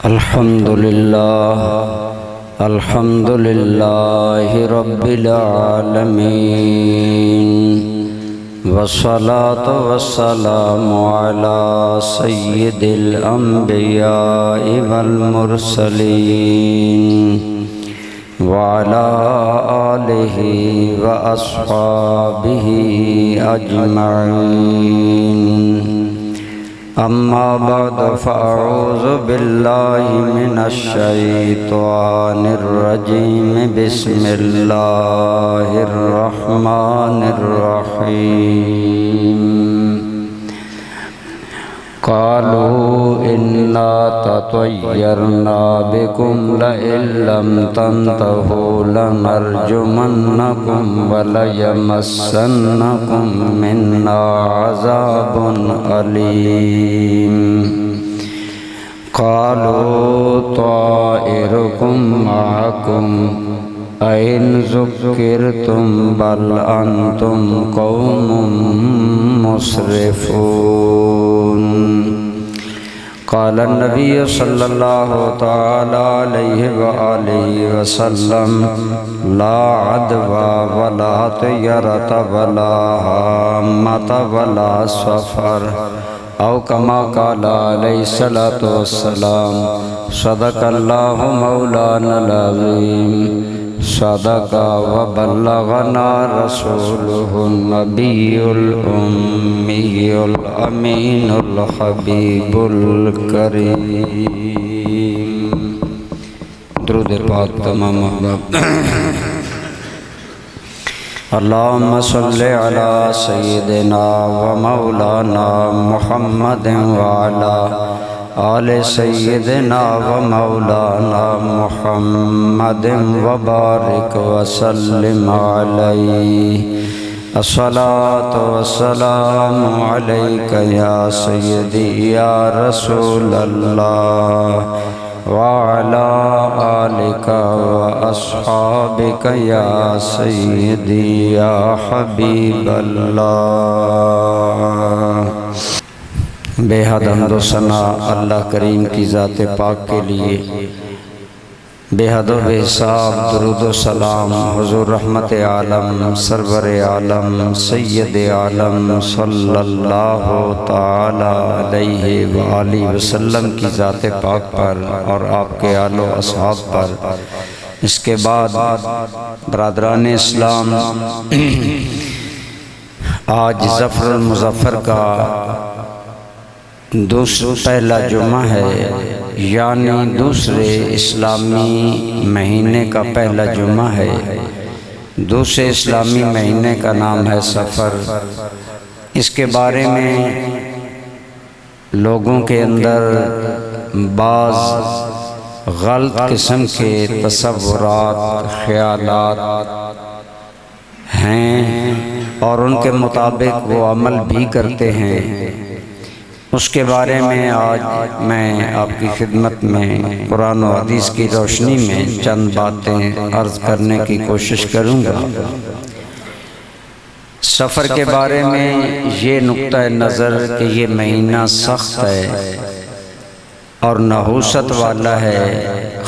Alhamdulillahi Rabbil Alameen. Wassalatu wassalamu ala sayyidil anbiya'i wal mursaleen wa ala alihi wa ashabihi ajma'in. أما بعد فأعوذ بالله من الشيطان الرجيم بسم الله الرحمن الرحيم قالوا إنا تطيرنا بكم لئن لم تنتهوا لنرجمنكم وليمسنكم منا عذاب أليم قالوا طائركم معكم أئن ذكرتم بل أنتم قوم مسرفون. قال النبي صلى الله تعالى عليه وآله وسلم لا عدوى ولا طيرة ولا هامة ولا سفر أو كما قال عليه الصلاة والسلام. صدق الله مولانا العظيم صدق وبلغنا رسوله النبي الأمي الأمين الحبيب الكريم. درود پاک تمام احباب. اللهم صل على سيدنا ومولانا محمد وعلى آل سيدنا ومولانا محمد وبارك وسلم عليه. الصلاة والسلام عليك يا سيدي يا رسول الله وعلى آلك وأصحابك يا سيدي يا حبيب الله. بے حد حمد و ثنا اللہ کریم کی ذات پاک کے لیے، بے حد و بے حساب درود و سلام حضور رحمت عالم سرور عالم سید عالم صلی اللہ تعالی علیہ وآلہ وسلم کی ذات پاک پر اور آپ کے آل و اصحاب پر. اس کے بعد برادران اسلام، آج ظفر المظفر کا پہلا جمعہ ہے، یعنی دوسرے اسلامی مہینے کا پہلا جمعہ ہے. دوسرے اسلامی مہینے کا نام ہے سفر. اس کے بارے میں لوگوں کے اندر بعض غلط قسم کے تصورات خیالات ہیں اور ان کے مطابق وہ عمل بھی کرتے ہیں. اس کے بارے میں آج میں آپ کی خدمت میں قرآن و حدیث کی روشنی میں چند باتیں عرض کرنے کی کوشش کروں گا. سفر کے بارے میں یہ نقطہ نظر کہ یہ مہینہ سخت ہے اور نحوست والا ہے،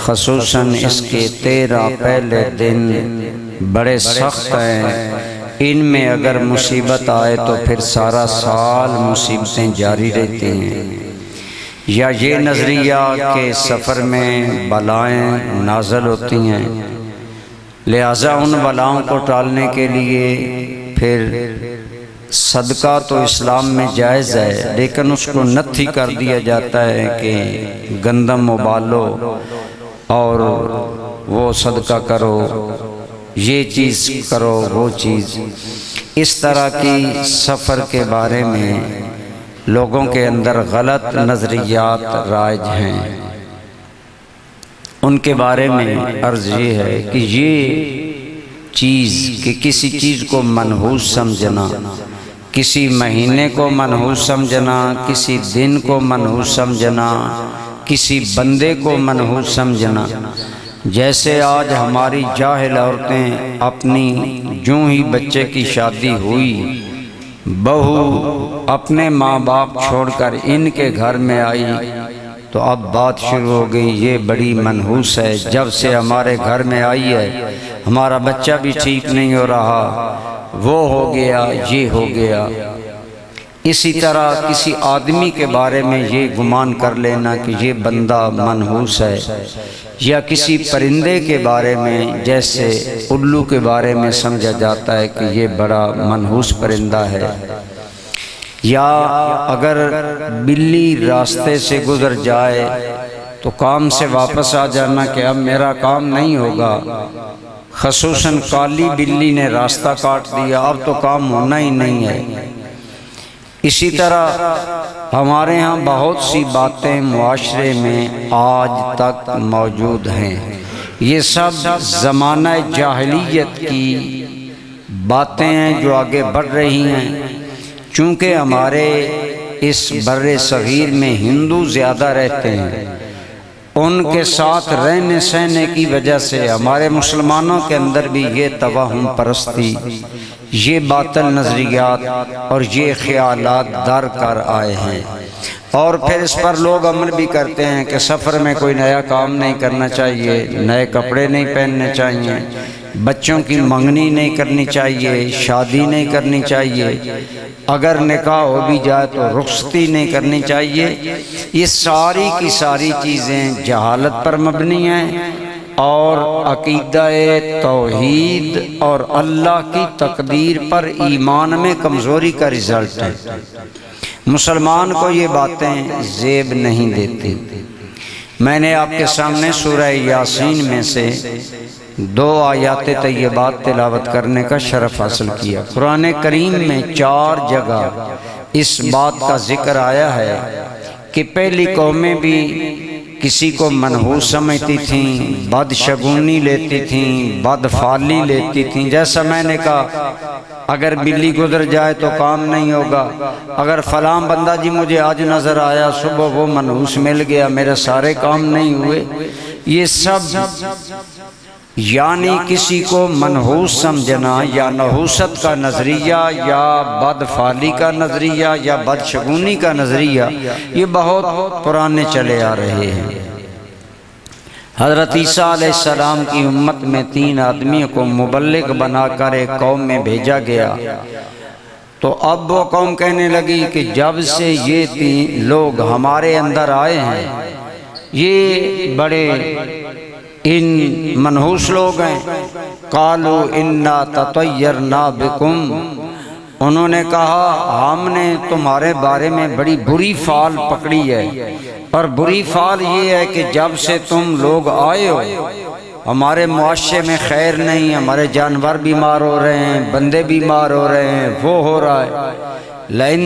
خصوصاً اس کے 13 پہلے دن بڑے سخت ہیں. ان میں اگر مصیبت آئے تو پھر سارا سال مصیبتیں جاری رہتی ہیں. یا یہ نظریہ کہ سفر میں بلائیں نازل ہوتی ہیں، لہٰذا ان بلاؤں کو ٹالنے کے لیے پھر صدقہ تو اسلام میں جائز ہے، لیکن اس کو نتھی کر دیا جاتا ہے کہ گندم ابالو اور وہ صدقہ کرو، یہ چیز کرو وہ چیز. اس طرح کی سفر کے بارے میں لوگوں کے اندر غلط نظریات رائج ہیں. ان کے بارے میں عرض یہ ہے کہ یہ چیز کہ کسی چیز کو منحوس سمجھنا، کسی مہینے کو منحوس سمجھنا، کسی دن کو منحوس سمجھنا، کسی بندے کو منحوس سمجھنا، جیسے آج ہماری جاہل عورتیں اپنی جوں ہی بچے کی شادی ہوئی بہو اپنے ماں باپ چھوڑ کر ان کے گھر میں آئی تو اب بات شروع ہو گئی، یہ بڑی منحوس ہے، جب سے ہمارے گھر میں آئی ہے ہمارا بچہ بھی ٹھیک نہیں ہو رہا، وہ ہو گیا، یہ ہو گیا۔ اسی طرح کسی آدمی کے بارے میں یہ گمان کر لینا کہ یہ بندہ منحوس ہے، یا کسی پرندے کے بارے میں جیسے الو کے بارے میں سمجھا جاتا ہے کہ یہ بڑا منحوس پرندہ ہے، یا اگر بلی راستے سے گزر جائے تو کام سے واپس آ جانا کہ اب میرا کام نہیں ہوگا، خصوصاً کالی بلی نے راستہ کاٹ دیا اب تو کام ہونا ہی نہیں ہے۔ اسی طرح ہمارے ہاں بہت سی باتیں معاشرے میں آج تک موجود ہیں، یہ سب زمانہ جاہلیت کی باتیں ہیں جو آگے بڑھ رہی ہیں۔ چونکہ ہمارے اس بر صغیر میں ہندو زیادہ رہتے ہیں، ان کے ساتھ رہنے سہنے کی وجہ سے ہمارے مسلمانوں کے اندر بھی یہ توہم پرستی، یہ باطل نظریات اور یہ خیالات در کر آئے ہیں، اور پھر اس پر لوگ عمل بھی کرتے ہیں کہ سفر میں کوئی نیا کام نہیں کرنا چاہیے، نئے کپڑے نہیں پہننے چاہیے، بچوں کی منگنی نہیں کرنی چاہیے، شادی نہیں کرنی چاہیے، اگر نکاح ہو بھی جائے تو رخصتی نہیں کرنی چاہیے۔ یہ ساری کی ساری چیزیں جہالت پر مبنی ہیں اور عقیدہ توحید اور اللہ کی تقدیر پر ایمان میں کمزوری کا رزلٹ ہے۔ مسلمان کو یہ باتیں زیب نہیں دیتی۔ میں نے آپ کے سامنے سورہ یاسین میں سے 2 آیات طیبات تلاوت کرنے کا شرف حاصل کیا۔ قرآن کریم میں 4 جگہ اس بات کا ذکر آیا ہے کہ پہلی قومیں بھی کسی کو منحوس سمجھتی تھیں، بدشگونی لیتی تھیں، بدفعلی لیتی تھیں۔ جیسا میں نے کہا اگر بلی گزر جائے تو کام نہیں ہوگا، اگر فلاں بندہ جی مجھے آج نظر آیا صبح وہ منحوس مل گیا میرے سارے کام نہیں ہوئے، یہ سب یعنی کسی کو منحوس سمجھنا یا نحوست کا نظریہ یا بدفعلی کا نظریہ یا بدشگونی کا نظریہ یہ بہت پرانے چلے آ رہے ہیں۔ حضرت عیسیٰ علیہ السلام کی امت میں 3 آدمیوں کو مبلغ بنا کر ایک قوم میں بھیجا گیا، تو اب وہ قوم کہنے لگی کہ جب سے یہ 3 لوگ ہمارے اندر آئے ہیں یہ بڑے ان منحوس لوگ ہیں۔ قالوا انا تطیرنا بکم، انہوں نے کہا ہم نے تمہارے بارے میں بڑی بری فال پکڑی ہے، اور بری فال یہ ہے کہ جب سے تم لوگ آئے ہو ہمارے معاشرے میں خیر نہیں، ہمارے جانور بیمار ہو رہے ہیں، بندے بیمار ہو رہے ہیں، وہ ہو رہا ہے۔ لَإِن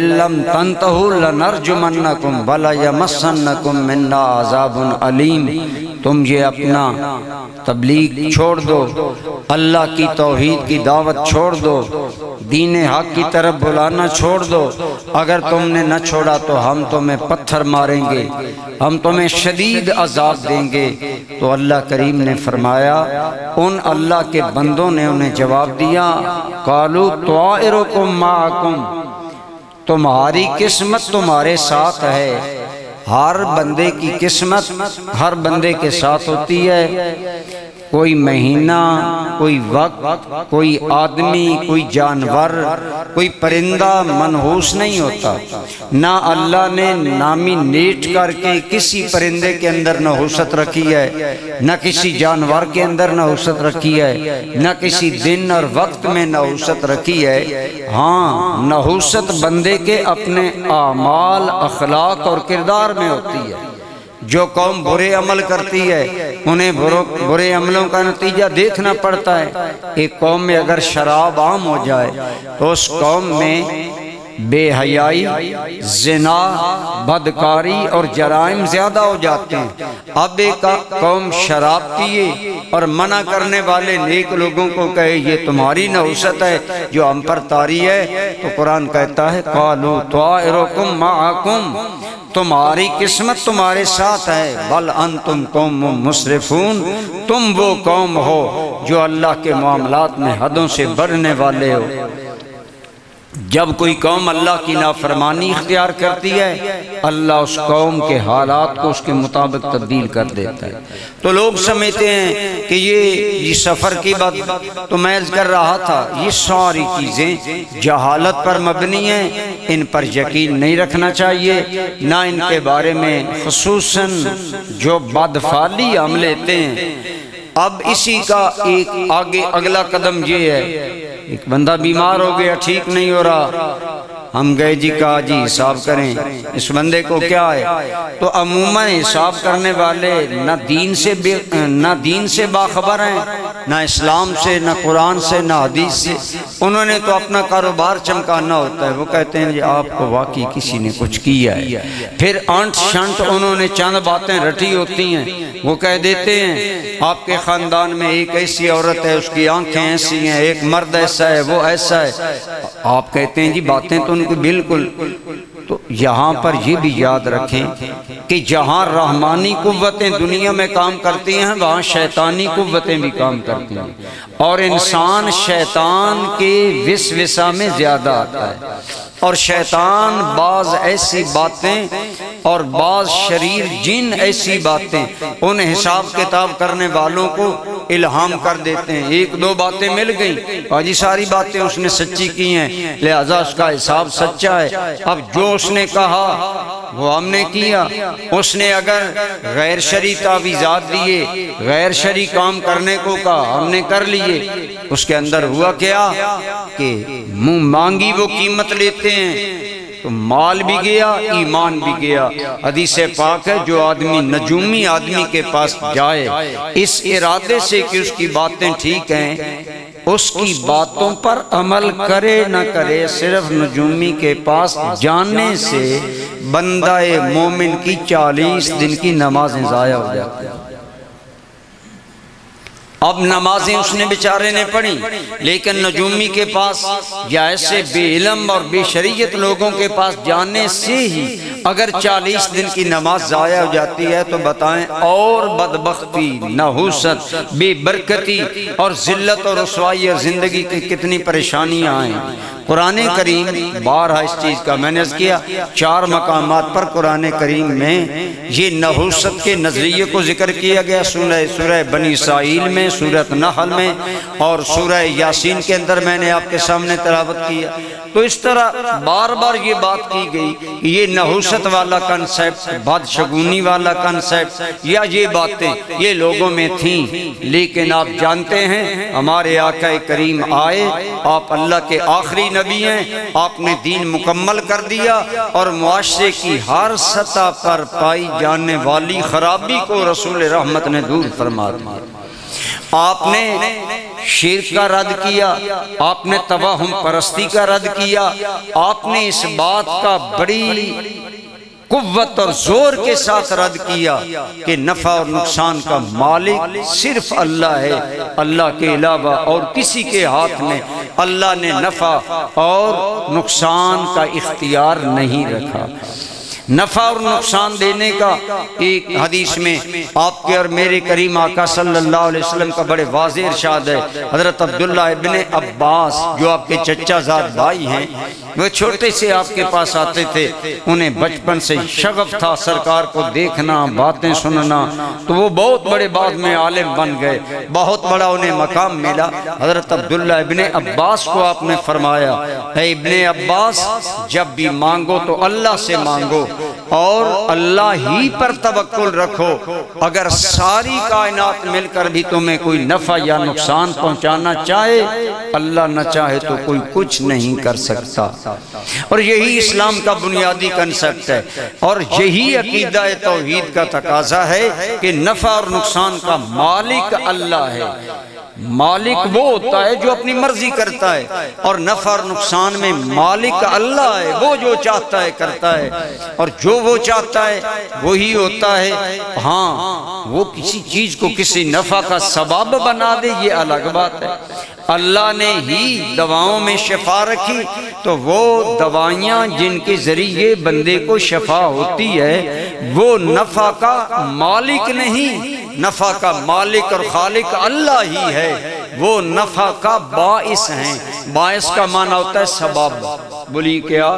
لَّمْ تَنْتَهُوا لَنَرْجُمَنَّكُمْ وَلَيَمَسَّنَّكُمْ مِنَّا عَذَابٌ عَلِيمٌ، تم یہ اپنا تبلیغ چھوڑ دو، اللہ کی توحید کی دعوت چھوڑ دو، دین حق کی طرف بلانا چھوڑ دو، اگر تم نے نہ چھوڑا تو ہم تمہیں پتھر ماریں گے، ہم تمہیں شدید عذاب دیں گے۔ تو اللہ کریم نے فرمایا، ان اللہ کے بندوں نے انہیں جواب دیا، قالوا طائرکم معکم، تمہاری قسمت تمہارے ساتھ ہے۔ ہر بندے کی قسمت ہر بندے کے ساتھ ہوتی ہے، کوئی مہینہ، کوئی وقت، کوئی آدمی، کوئی جانور، کوئی پرندہ منحوس نہیں ہوتا۔ نہ اللہ نے نامینیٹ کر کے کسی پرندے کے اندر نحوست رکھی ہے، نہ کسی جانور کے اندر نحوست رکھی ہے، نہ کسی دن اور وقت میں نحوست رکھی ہے۔ ہاں نحوست بندے کے اپنے اعمال، اخلاق اور کردار میں ہوتی ہے۔ جو قوم برے عمل کرتی ہے انہیں برے عملوں کا نتیجہ دیکھنا پڑتا ہے۔ ایک قوم میں اگر شراب عام ہو جائے تو اس قوم میں بے حیائی، زنا، بدکاری اور جرائم زیادہ ہو جاتے ہیں۔ اب ایک قوم شراب پیے اور منع کرنے والے نیک لوگوں کو کہے یہ تمہاری نحوست ہے جو ہم پر طاری ہے، تو قرآن کہتا ہے قالوا طائرکم معکم، تمہاری قسمت تمہارے ساتھ ہے، بل انتم قوم مسرفون، تم وہ قوم ہو جو اللہ کے معاملات میں حدوں سے بڑھنے والے ہو۔ جب کوئی قوم اللہ کی نافرمانی اختیار کرتی ہے اللہ اس قوم کے حالات کو اس کے مطابق تبدیل کر دیتا ہے۔ تو لوگ سمجھتے ہیں کہ یہ سفر کی بات تو میں عرض کر رہا تھا، یہ ساری چیزیں جہالت پر مبنی ہیں، ان پر یقین نہیں رکھنا چاہیے، نہ ان کے بارے میں خصوصاً جو بدفعلی ہم لیتے ہیں۔ اب اسی کا ایک آگے اگلا قدم یہ ہے، ایک بندہ بیمار ہو گیا، ٹھیک نہیں ہو رہا، ہم گئے جی کہا جی حساب کریں اس بندے کو کیا ہے، تو عموماً حساب کرنے والے نہ دین سے باخبر ہیں، نہ اسلام سے، نہ قرآن سے، نہ حدیث سے، انہوں نے تو اپنا کاروبار چمکانا ہوتا ہے۔ وہ کہتے ہیں جی آپ کو واقعی کسی نے کچھ کیا ہے، پھر انٹ شنٹ انہوں نے چند باتیں رٹی ہوتی ہیں، وہ کہہ دیتے ہیں آپ کے خاندان میں ایک ایسی عورت ہے، اس کی آنکھیں ایسی ہیں، ایک مرد ایسا ہے، وہ ایسا ہے، آپ کہتے ہیں جی باتیں تو ان کو بالکل۔ تو یہاں پر یہ بھی یاد رکھیں کہ جہاں رحمانی قوتیں دنیا میں کام کرتی ہیں وہاں شیطانی قوتیں بھی کام کرتی ہیں، اور انسان شیطان کے وسوسہ میں زیادہ آتا ہے، اور شیطان بعض ایسی باتیں اور بعض شریر جن ایسی باتیں ان حساب کتاب کرنے والوں کو الہام کر دیتے ہیں۔ ایک دو باتیں مل گئیں اور یہ ساری باتیں اس نے سچی کی ہیں، لہذا اس کا حساب سچا ہے۔ اب جو اس نے کہا وہ ہم نے کیا، اس نے اگر غیر شرعی تعویذات دیے، غیر شرعی کام کرنے کو کہا، ہم نے کر لیے، اس کے اندر ہوا کیا کہ منہ مانگی وہ قیمت لیتے ہیں، تو مال بھی گیا، ایمان بھی گیا۔ حدیث پاک ہے جو آدمی نجومی آدمی کے پاس جائے اس ارادے سے کہ اس کی باتیں ٹھیک ہیں، اس کی باتوں پر عمل کرے نہ کرے، صرف نجومی کے پاس جانے سے بندہ مومن کی 40 دن کی نمازیں ضائع ہو جاتی ہیں۔ اب نمازیں اس نے بیچارے نے پڑھی، لیکن نجومی کے پاس یا ایسے بے علم اور بے شریعت لوگوں کے پاس جانے سے ہی اگر 40 دن کی نماز ضائع ہو جاتی ہے تو بتائیں اور بدبختی، نحوست، بے برکتی اور ذلت اور رسوائی اور زندگی کی کتنی پریشانیاں آئیں۔ قرآن کریم بارہا اس چیز کا میں نے کیا 4 مقامات پر قرآن کریم میں یہ نحوست کے نظریے کو ذکر کیا گیا، سورہ بنی اسرائیل میں، سورۃ نحل میں اور سورہ یاسین کے اندر میں نے آپ کے سامنے تلاوت کیا۔ تو اس طرح بار بار یہ بات کی گئی کہ یہ نحوست والا کنسیپٹ، بدشگونی والا کنسیپٹ یا یہ باتیں یہ لوگوں میں تھیں، لیکن آپ جانتے ہیں ہمارے آقا کریم آئے، آپ اللہ کے آخری نبی ہیں، آپ نے دین مکمل کر دیا اور معاشرے کی ہر سطح پر پائی جانے والی خرابی کو رسول رحمت نے دور فرما دیا۔ آپ نے شرک کا رد کیا، آپ نے توہم پرستی کا رد کیا، آپ نے اس بات کا بڑی قوت اور زور کے ساتھ رد کیا کہ نفع اور نقصان کا مالک صرف اللہ ہے، اللہ کے علاوہ اور کسی کے ہاتھ میں اللہ نے نفع اور نقصان کا اختیار نہیں رکھا۔ نفع اور نقصان دینے کا ایک حدیث میں آپ کے اور میرے کریم آقا صلی اللہ علیہ وسلم کا بڑے واضح ارشاد ہے۔ حضرت عبداللہ ابن عباس جو آپ کے چچا زاد بھائی ہیں، وہ چھوٹے سے آپ کے پاس آتے تھے، انہیں بچپن سے شغف تھا سرکار کو دیکھنا، باتیں سننا، تو وہ بہت بڑے بعد میں عالم بن گئے، بہت بڑا انہیں مقام ملا۔ حضرت عبداللہ ابن عباس کو آپ نے فرمایا، اے ابن عباس جب بھی مانگو تو اللہ سے مانگو اور اللہ ہی پر توکل رکھو، اگر ساری کائنات مل کر بھی تمہیں کوئی نفع یا نقصان پہنچانا چاہے، اللہ نہ چاہے تو کوئی کچھ نہیں کر سکتا۔ اور یہی اسلام کا بنیادی کنسپٹ ہے، اور یہی عقیدہ توحید کا تقاضا ہے کہ نفع اور نقصان کا مالک اللہ ہے۔ مالک وہ ہوتا ہے جو اپنی مرضی کرتا ہے، اور نفع اور نقصان میں مالک اللہ ہے، وہ جو چاہتا ہے کرتا ہے، اور جو وہ چاہتا ہے وہی ہوتا ہے۔ ہاں وہ کسی چیز کو کسی نفع کا سبب بنا دے یہ الگ بات ہے۔ اللہ نے ہی دواؤں میں شفا رکھی، تو وہ دوائیاں جن کے ذریعے بندے کو شفا ہوتی ہے وہ نفع کا مالک نہیں، نفع کا مالک اور خالق اللہ ہی ہے۔ وہ نفع کا باعث ہیں۔ باعث کا معنی ہوتا ہے سبب، بولی کیا؟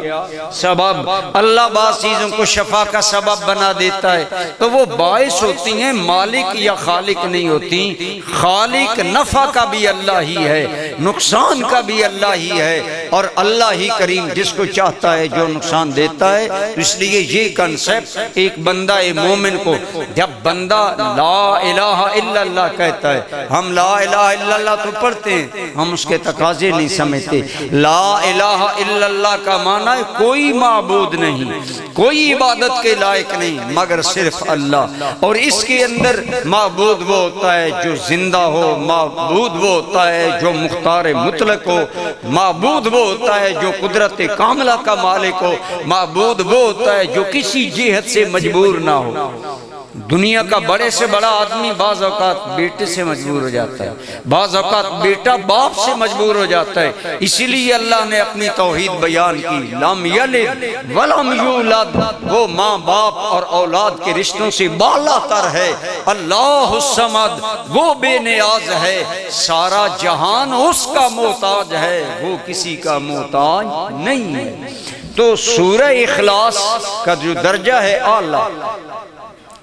سبب۔ اللہ بعض چیزوں کو شفا کا سبب بنا دیتا ہے تو وہ باعث ہوتی ہیں، مالک یا خالق نہیں ہوتی۔ خالق نفع کا بھی اللہ ہی ہے، نقصان کا بھی اللہ ہی ہے، اور اللہ ہی کریم جس کو چاہتا ہے جو نقصان دیتا ہے۔ اس لیے یہ کنسپٹ ایک بندہ مومن کو، جب بندہ لا الہ الا اللہ کہتا ہے، ہم لا الہ الا اللہ تو پڑھتے ہیں، ہم اس کے تقاضے نہیں سمجھتے۔ لا الہ الا اللہ کا معنی ہے کوئی معبود نہیں، کوئی عبادت کے لائق نہیں مگر صرف اللہ، اور اس کے اندر معبود وہ ہوتا ہے جو زندہ ہو، معبود وہ ہوتا ہے جو مختار مطلق ہو، معبود وہ ہوتا ہے جو قدرت کاملہ کا مالک ہو، معبود وہ ہوتا ہے جو کسی جہت سے مجبور نہ ہو۔ دنیا کا بڑے سے بڑا آدمی بعض اوقات بیٹے سے مجبور ہو جاتا ہے، بعض اوقات بیٹا باپ سے مجبور ہو جاتا ہے۔ اسی لیے اللہ نے اپنی توحید بیان کی، لم یلد ولم یولد، وہ ماں باپ اور اولاد کے رشتوں سے بالا تر ہے۔ اللہ الصمد، وہ بے نیاز ہے، سارا جہان اس کا محتاج ہے، وہ کسی کا محتاج نہیں ہے۔ تو سورہ اخلاص کا جو درجہ ہے اعلیٰ،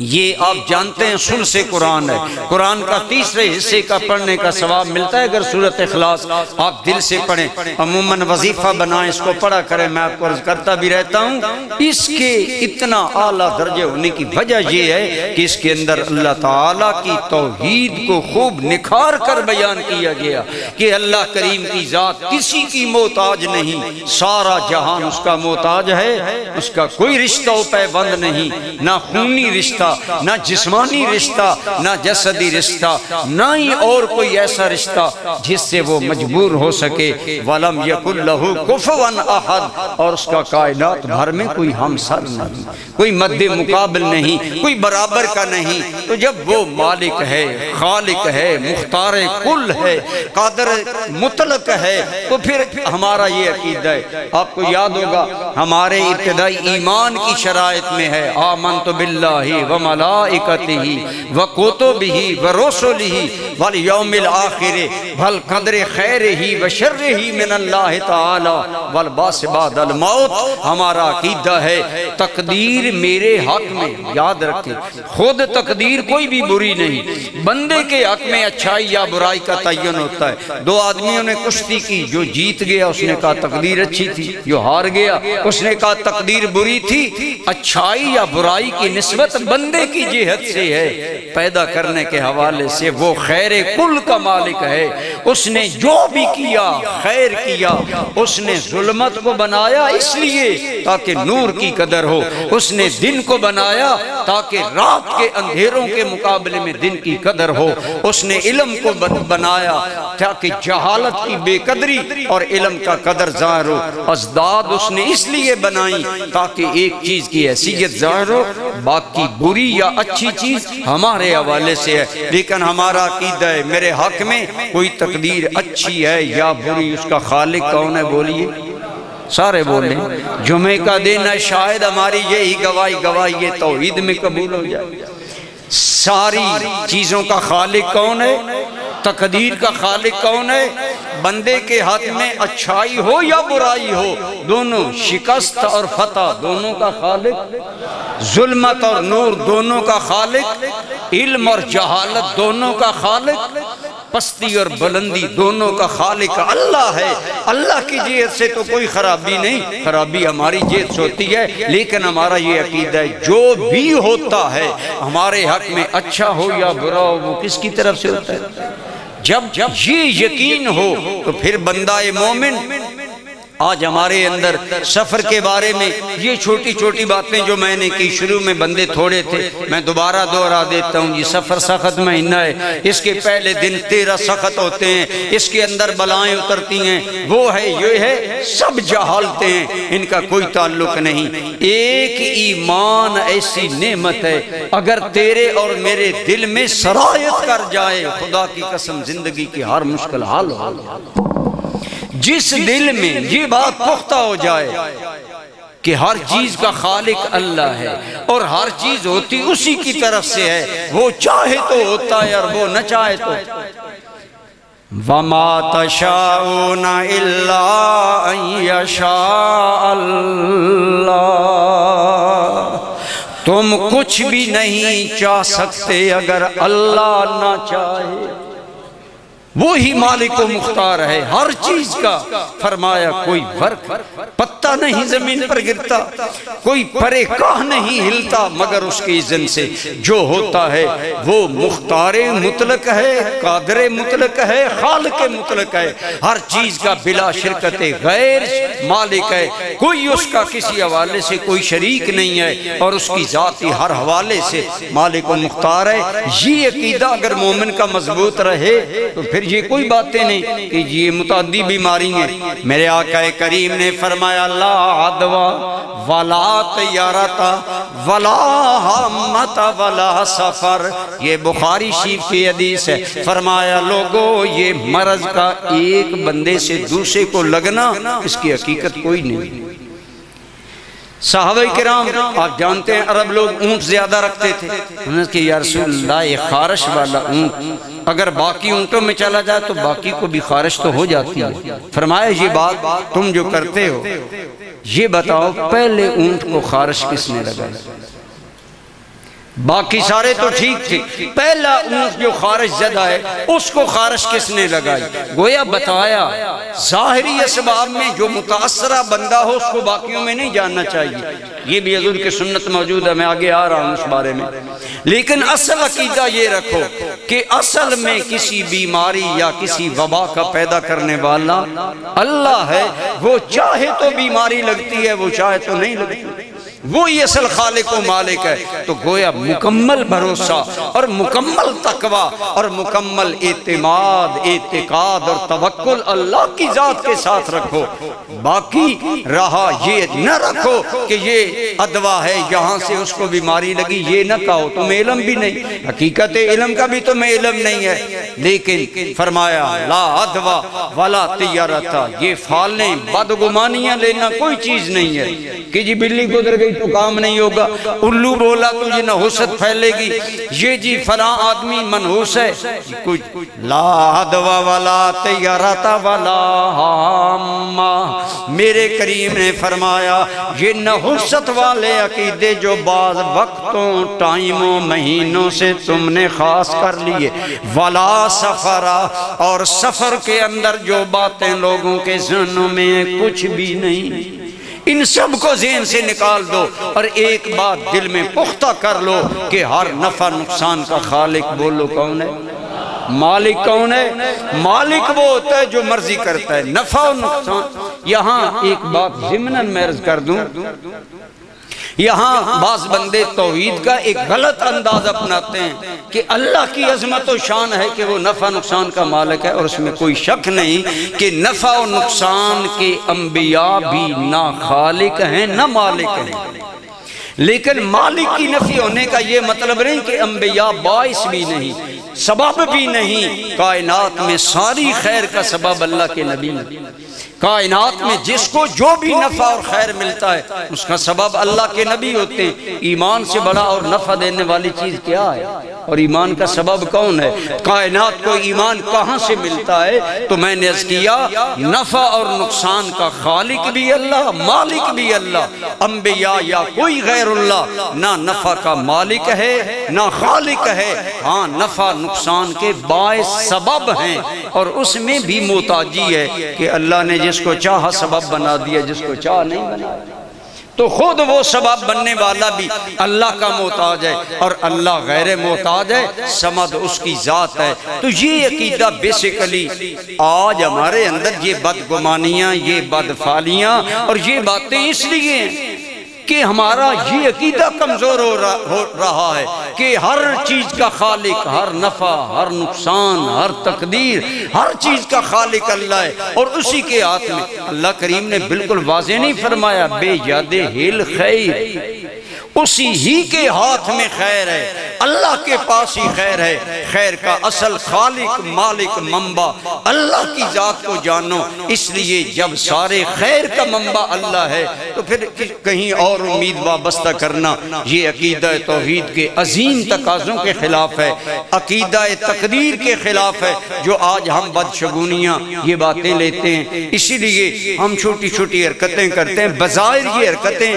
یہ آپ جانتے ہیں ثلث قرآن ہے، قرآن کا تیسرے حصے کا پڑھنے کا ثواب ملتا ہے اگر سورۃ اخلاص آپ دل سے پڑھیں۔ عموماً وظیفہ بنائیں، اس کو پڑھا کریں، میں آپ کو عرض کرتا بھی رہتا ہوں۔ اس کے اتنا اعلیٰ درجے ہونے کی وجہ یہ ہے کہ اس کے اندر اللہ تعالیٰ کی توحید کو خوب نکھار کر بیان کیا گیا کہ اللہ کریم کی ذات کسی کی محتاج نہیں، سارا جہان اس کا محتاج ہے، اس کا کوئی رشتہ و پیوند نہیں، نہ خونی رشتہ، نہ جسمانی رشتہ، نہ جسدی رشتہ، نہ ہی اور کوئی ایسا رشتہ جس سے وہ مجبور ہو سکے۔ وَلَمْ يَكُنْ لَهُ كُفُوًا أَحَدٌ، اور اس کا کائنات بھر میں کوئی ہمسر نہیں، کوئی مد مقابل نہیں، کوئی برابر کا نہیں۔ تو جب وہ مالک ہے، خالق ہے، مختار کل ہے، قادر مطلق ہے، تو پھر ہمارا یہ عقیدہ ہے۔ آپ کو یاد ہوگا ہمارے ابتدائی ایمان کی شرائط میں ہے آمنت باللہ وملائکتہ وکتبہ ورسلہ والیوم الآخر والقدر خیرہ وشرہ من اللہ تعالی والبعث بعد الموت۔ ہمارا عقیدہ ہے تقدیر میرے حق میں، یاد رکھیں خود تقدیر کوئی بھی بری نہیں، بندے کے حق میں اچھائی یا برائی کا تعین ہوتا ہے۔ دو آدمیوں نے کشتی کی، جو جیت گیا اس نے کہا تقدیر اچھی تھی، جو ہار گیا اس نے کہا تقدیر بری تھی۔ اچھائی یا برائی کی نسبت بندے کی جہت سے ہے، پیدا کرنے کے حوالے سے وہ خیر کل کا مالک ہے۔ اس نے جو بھی کیا خیر کیا، اس نے ظلمت کو بنایا اس لیے تاکہ نور کی قدر ہو، اس نے دن کو بنایا تاکہ رات کے اندھیروں کے مقابلے میں دن کی قدر ہو، اس نے علم کو بنایا تاکہ جہالت کی بے قدری اور علم کا قدر ظاہر ہو۔ ازداد اس نے اس لیے بنائی تاکہ ایک چیز کی حیثیت ظاہر ہو، باقی بری یا اچھی چیز ہمارے حوالے سے ہے۔ لیکن ہمارا عقیدہ ہے میرے حق میں کوئی تقدیر اچھی ہے یا بری، اس کا خالق کون ہے؟ بولیے، سارے بولیں۔ جمعہ کا دن ہے، شاید ہماری یہی گواہی توحید میں قبول ہو جائے۔ ساری چیزوں کا خالق کون ہے؟ تقدیر کا خالق کون ہے؟ بندے کے ہاتھ میں اچھائی ہو یا برائی ہو، دونوں، شکست اور فتح دونوں کا خالق، ظلمت اور نور دونوں کا خالق، علم اور جہالت دونوں کا خالق، پستی اور بلندی دونوں کا خالق اللہ ہے۔ اللہ کی جہت سے تو کوئی خرابی نہیں، خرابی ہماری جہت سے ہوتی ہے، لیکن ہمارا یہ عقیدہ ہے جو بھی ہوتا ہے ہمارے حق میں اچھا ہو یا برا ہو، وہ کس کی طرف سے ہوتا ہے؟ جب یہ یقین ہو تو پھر بندہ مومن۔ آج ہمارے اندر سفر کے بارے میں یہ چھوٹی چھوٹی باتیں جو میں نے کی، شروع میں بندے تھوڑے تھے، میں دوبارہ دوہرا دیتا ہوں، یہ سفر سخت مہینہ ہے، اس کے پہلے دن 13 سخت ہوتے ہیں، اس کے اندر بلائیں اترتی ہیں، وہ ہے یہ ہے، سب جہالتے ہیں، ان کا کوئی تعلق نہیں۔ ایک ایمان ایسی نعمت ہے اگر تیرے اور میرے دل میں سرایت کر جائے، خدا کی قسم زندگی کی ہر مشکل حل ہو۔ جس دل میں یہ بات پختہ ہو جائے کہ ہر چیز کا خالق اللہ ہے اور ہر چیز ہوتی اسی کی طرف سے ہے، وہ چاہے تو ہوتا ہے اور وہ نہ چاہے تو۔ وَمَا تَشَاءُونَ إِلَّا أَن يَشَاءَ اللَّهُ، تم کچھ بھی نہیں چاہ سکتے اگر اللہ نہ چاہے۔ وہی مالک و مختار ہے ہر چیز کا۔ فرمایا کوئی فرق پتہ نہیں زمین پر گرتا، کوئی پرے کاہ نہیں ہلتا مگر اس کی اذن سے۔ جو ہوتا ہے وہ مختار مطلق ہے، قادر مطلق ہے، خالق مطلق ہے۔ ہر چیز کا بلا شرکت غیر مالک ہے، کوئی اس کا کسی حوالے سے کوئی شریک نہیں ہے، اور اس کی ذاتی ہر حوالے سے مالک و مختار ہے۔ یہ عقیدہ اگر مومن کا مضبوط رہے تو پھر یہ کوئی باتیں نہیں کہ یہ متعدی بیماری ہیں۔ میرے آقا کریم نے فرمایا لا عدوہ ولا طیارتا ولا حامت ولا سفر، یہ بخاری شریف کی حدیث ہے۔ فرمایا لوگو یہ مرض کا ایک بندے سے دوسرے کو لگنا اس کی حقیقت کوئی نہیں۔ صحابہ کرام آپ جانتے ہیں عرب لوگ اونٹ زیادہ رکھتے تھے۔ انہوں نے کہا یا رسول اللہ یہ خارش والا اونٹ اگر باقی اونٹوں میں چلا جائے تو باقی کو بھی خارش تو ہو جاتی ہے۔ فرمایا یہ بات تم جو کرتے ہو یہ بتاؤ پہلے اونٹ کو خارش کس نے لگائی؟ باقی سارے تو ٹھیک تھے، پہلا اونٹ جو خارش زدہ ہے اس کو خارش کس نے لگائی؟ گویا بتایا ظاہری اسباب میں جو متاثرہ بندہ ہو اس کو باقیوں میں نہیں جاننا چاہیے۔ یہ بھی حضور کی سنت موجود ہے، میں آگے آ رہا ہوں اس بارے میں۔ لیکن اصل عقیدہ یہ رکھو کہ اصل میں کسی بیماری یا کسی وبا کا پیدا کرنے والا اللہ ہے۔ وہ چاہے تو بیماری لگتی ہے، وہ چاہے تو نہیں لگتی، وہی اصل خالق و مالک ہے۔ تو گویا مکمل بھروسہ اور مکمل تقوی اور مکمل اعتماد، اعتقاد اور توکل اللہ کی ذات کے ساتھ رکھو۔ باقی رہا یہ نہ رکھو کہ یہ ادوا ہے یہاں سے اس کو بیماری لگی، یہ نہ کہو، تمہیں علم بھی نہیں، حقیقت علم کا بھی تمہیں علم نہیں ہے۔ لیکن فرمایا لا ادوا ولا طیارتا، یہ فالیں بدگمانیاں لینا کوئی چیز نہیں ہے کہ جی بلی گزر گئی تو کام نہیں ہوگا، الو بولا تو یہ نحوست پھیلے گی، یہ جی فلاں آدمی منحوس ہے، کچھ لا عدوہ ولا طیارتا ولا حامہ۔ میرے کریم نے فرمایا یہ نحوست والے عقیدے جو بعض وقتوں، ٹائموں، مہینوں سے تم نے خاص کر لیے، ولا سفرہ، اور سفر کے اندر جو باتیں لوگوں کے ذہنوں میں کچھ بھی نہیں، ان سب کو ذہن سے نکال دو اور ایک بات دل میں پختہ کر لو کہ ہر نفع نقصان کا خالق بولو کون ہے؟ مالک کون ہے؟ مالک وہ ہوتا ہے جو مرضی کرتا ہے، نفع و نقصان۔ یہاں ایک بات ضمناً میں عرض کر دوں، یہاں بعض بندے توحید کا ایک غلط انداز اپناتے ہیں کہ اللہ کی عظمت و شان ہے کہ وہ نفع نقصان کا مالک ہے، اور اس میں کوئی شک نہیں کہ نفع و نقصان کے انبیاء بھی نہ خالق ہیں نہ مالک ہیں، لیکن مالک کی نفی ہونے کا یہ مطلب نہیں کہ انبیاء باعث بھی نہیں، سبب بھی نہیں۔ کائنات میں ساری خیر کا سبب اللہ کے نبی نے، کائنات میں جس کو جو بھی نفع اور خیر ملتا ہے اس کا سبب اللہ کے نبی ہوتے ہیں۔ ایمان سے بڑا اور نفع دینے والی چیز کیا ہے؟ اور ایمان کا سبب کون ہے؟ کائنات کو ایمان کہاں سے ملتا ہے؟ تو میں نے عرض کیا نفع اور نقصان کا خالق بھی اللہ، مالک بھی اللہ۔ انبیاء یا کوئی غیر اللہ نہ نفع کا مالک ہے نہ خالق ہے، ہاں نفع نقصان کے باعث سبب ہیں، اور اس میں بھی محتاجی ہے کہ اللہ نے جس کو چاہا سبب بنا دیا، جس کو چاہا نہیں بنا دیا۔ تو خود وہ سبب بننے والا بھی اللہ کا محتاج ہے اور اللہ غیر محتاج ہے، سمد اس کی ذات ہے۔ تو یہ عقیدہ بیسیکلی آج ہمارے اندر یہ بدگمانیاں، یہ بدفعلیاں اور یہ باتیں اس لیے ہیں کہ ہمارا یہ عقیدہ کمزور ہو رہا ہے کہ ہر چیز کا خالق، ہر نفع، ہر نقصان، ہر تقدیر، ہر چیز کا خالق اللہ ہے، اور اسی کے ہاتھ میں۔ اللہ کریم نے بالکل واضح نہیں فرمایا بے یاد ہل خیر، اسی ہی کے ہاتھ میں خیر ہے۔ اللہ کے پاس ہی خیر ہے، خیر کا اصل خالق مالک منبع اللہ کی ذات کو جانو۔ اس لیے جب سارے خیر کا منبع اللہ ہے تو پھر کہیں اور امید وابستہ کرنا یہ عقیدہ توحید کے عظیم تقاضوں کے خلاف ہے، عقیدہ تقدیر کے خلاف ہے، جو آج ہم بدشگونیاں یہ باتیں لیتے ہیں۔ اسی لیے ہم چھوٹی چھوٹی حرکتیں کرتے ہیں، بظاہر یہ حرکتیں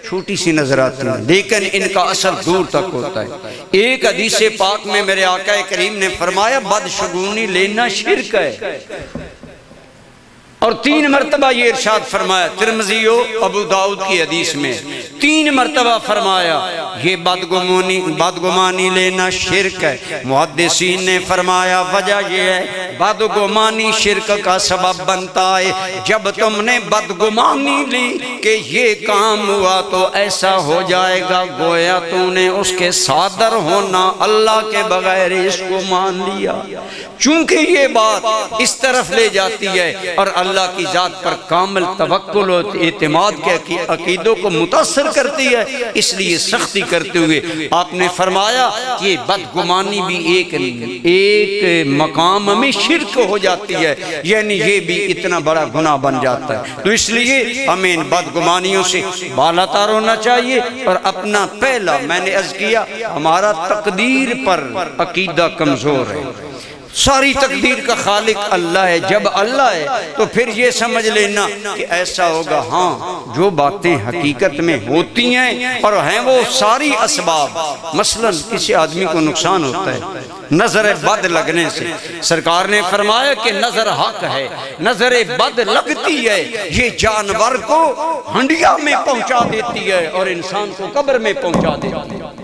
چھوٹی سی نظر آتی ہیں لیکن ان کا اثر دور تک ہوتا ہے۔ ایک حدیث پاک میں میرے آقا کریم نے فرمایا بدشگونی لینا شرک ہے، اور 3 مرتبہ یہ ارشاد فرمایا، ترمذی و ابو داؤد کی حدیث میں 3 مرتبہ فرمایا یہ بدگمانی لینا شرک ہے۔ محدثین نے فرمایا وجہ یہ ہے بدگمانی شرک کا سبب بنتا ہے، جب تم نے بدگمانی لی کہ یہ کام ہوا تو ایسا ہو جائے گا گویا تو نے اس کے صادر ہونا اللہ کے بغیر اس کو مان لیا۔ چونکہ یہ بات اس طرف لے جاتی ہے اور اللہ کی ذات پر کامل توکل و اعتماد کے عقیدوں کو متاثر کرتی ہے، اس لیے سختی کرتے ہوئے آپ نے فرمایا کہ بدگمانی بھی ایک مقام میں شرک ہو جاتی ہے، یعنی یہ بھی اتنا بڑا گناہ بن جاتا ہے۔ تو اس لیے ہمیں ان بدگمانیوں سے بالاتر ہونا چاہیے، اور اپنا پہلا میں نے عرض کیا ہمارا تقدیر پر عقیدہ کمزور ہے۔ ساری تقدیر کا خالق اللہ ہے، جب اللہ ہے تو پھر یہ سمجھ لینا کہ ایسا ہوگا۔ ہاں جو باتیں حقیقت میں ہوتی ہیں اور ہیں وہ ساری اسباب، مثلا کسی آدمی کو نقصان ہوتا ہے نظر بد لگنے سے، سرکار نے فرمایا کہ نظر حق ہے، نظر بد لگتی ہے یہ جانور کو ہنڈیا میں پہنچا دیتی ہے اور انسان کو قبر میں پہنچا دیتی ہے۔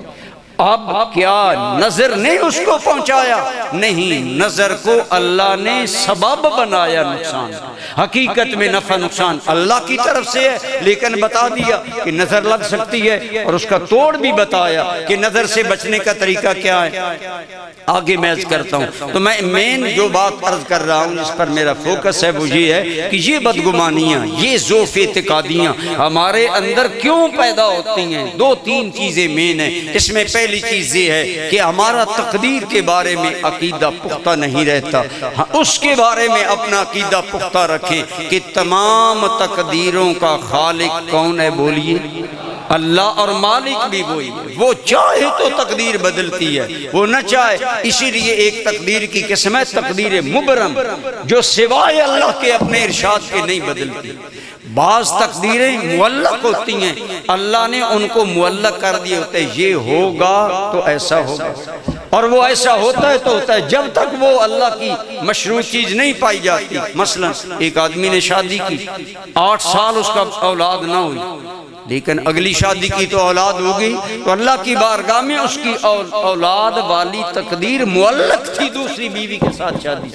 اب کیا نظر نے اس کو پہنچایا؟ نہیں، نظر کو اللہ نے سبب بنایا نقصان، حقیقت میں نفع نقصان اللہ کی طرف سے ہے، لیکن بتا دیا کہ نظر لگ سکتی ہے اور اس کا توڑ بھی بتایا کہ نظر سے بچنے کا طریقہ کیا ہے۔ آگے میں عرض کرتا ہوں، تو میں مین جو بات عرض کر رہا ہوں جس پر میرا فوکس ہے وہ یہ ہے کہ یہ بدگمانیاں، یہ ضعف اعتقادیاں ہمارے اندر کیوں پیدا ہوتی ہیں؟ 2-3 چیزیں مین ہیں۔ اس میں پہلی چیز یہ ہے کہ ہمارا تقدیر کے بارے میں عقیدہ پختہ نہیں رہتا۔ اس کے بارے میں اپنا عقیدہ پختہ رکھیں کہ تمام تقدیروں کا خالق کون ہے؟ بولیے اللہ، اور مالک بھی وہی ہے۔ وہ چاہے تو تقدیر بدلتی ہے، وہ نہ چاہے۔ اسی لیے ایک تقدیر کی قسم ہے تقدیر مبرم، جو سوائے اللہ کے اپنے ارشاد کے نہیں بدلتی۔ بعض تقدیریں معلق ہوتی ہیں، اللہ نے ان کو معلق کر دیے ہوتے ہیں، یہ ہوگا تو ایسا ہوگا، اور وہ ایسا ہوتا ہے تو ہوتا ہے جب تک وہ اللہ کی مشروع چیز نہیں پائی جاتی۔ مثلا ایک آدمی نے شادی کی، 8 سال اس کا اولاد نہ ہوئی، لیکن اگلی شادی کی تو اولاد ہوگی، تو اللہ کی بارگاہ میں اس کی اولاد والی تقدیر معلق تھی، دوسری بیوی کے ساتھ شادی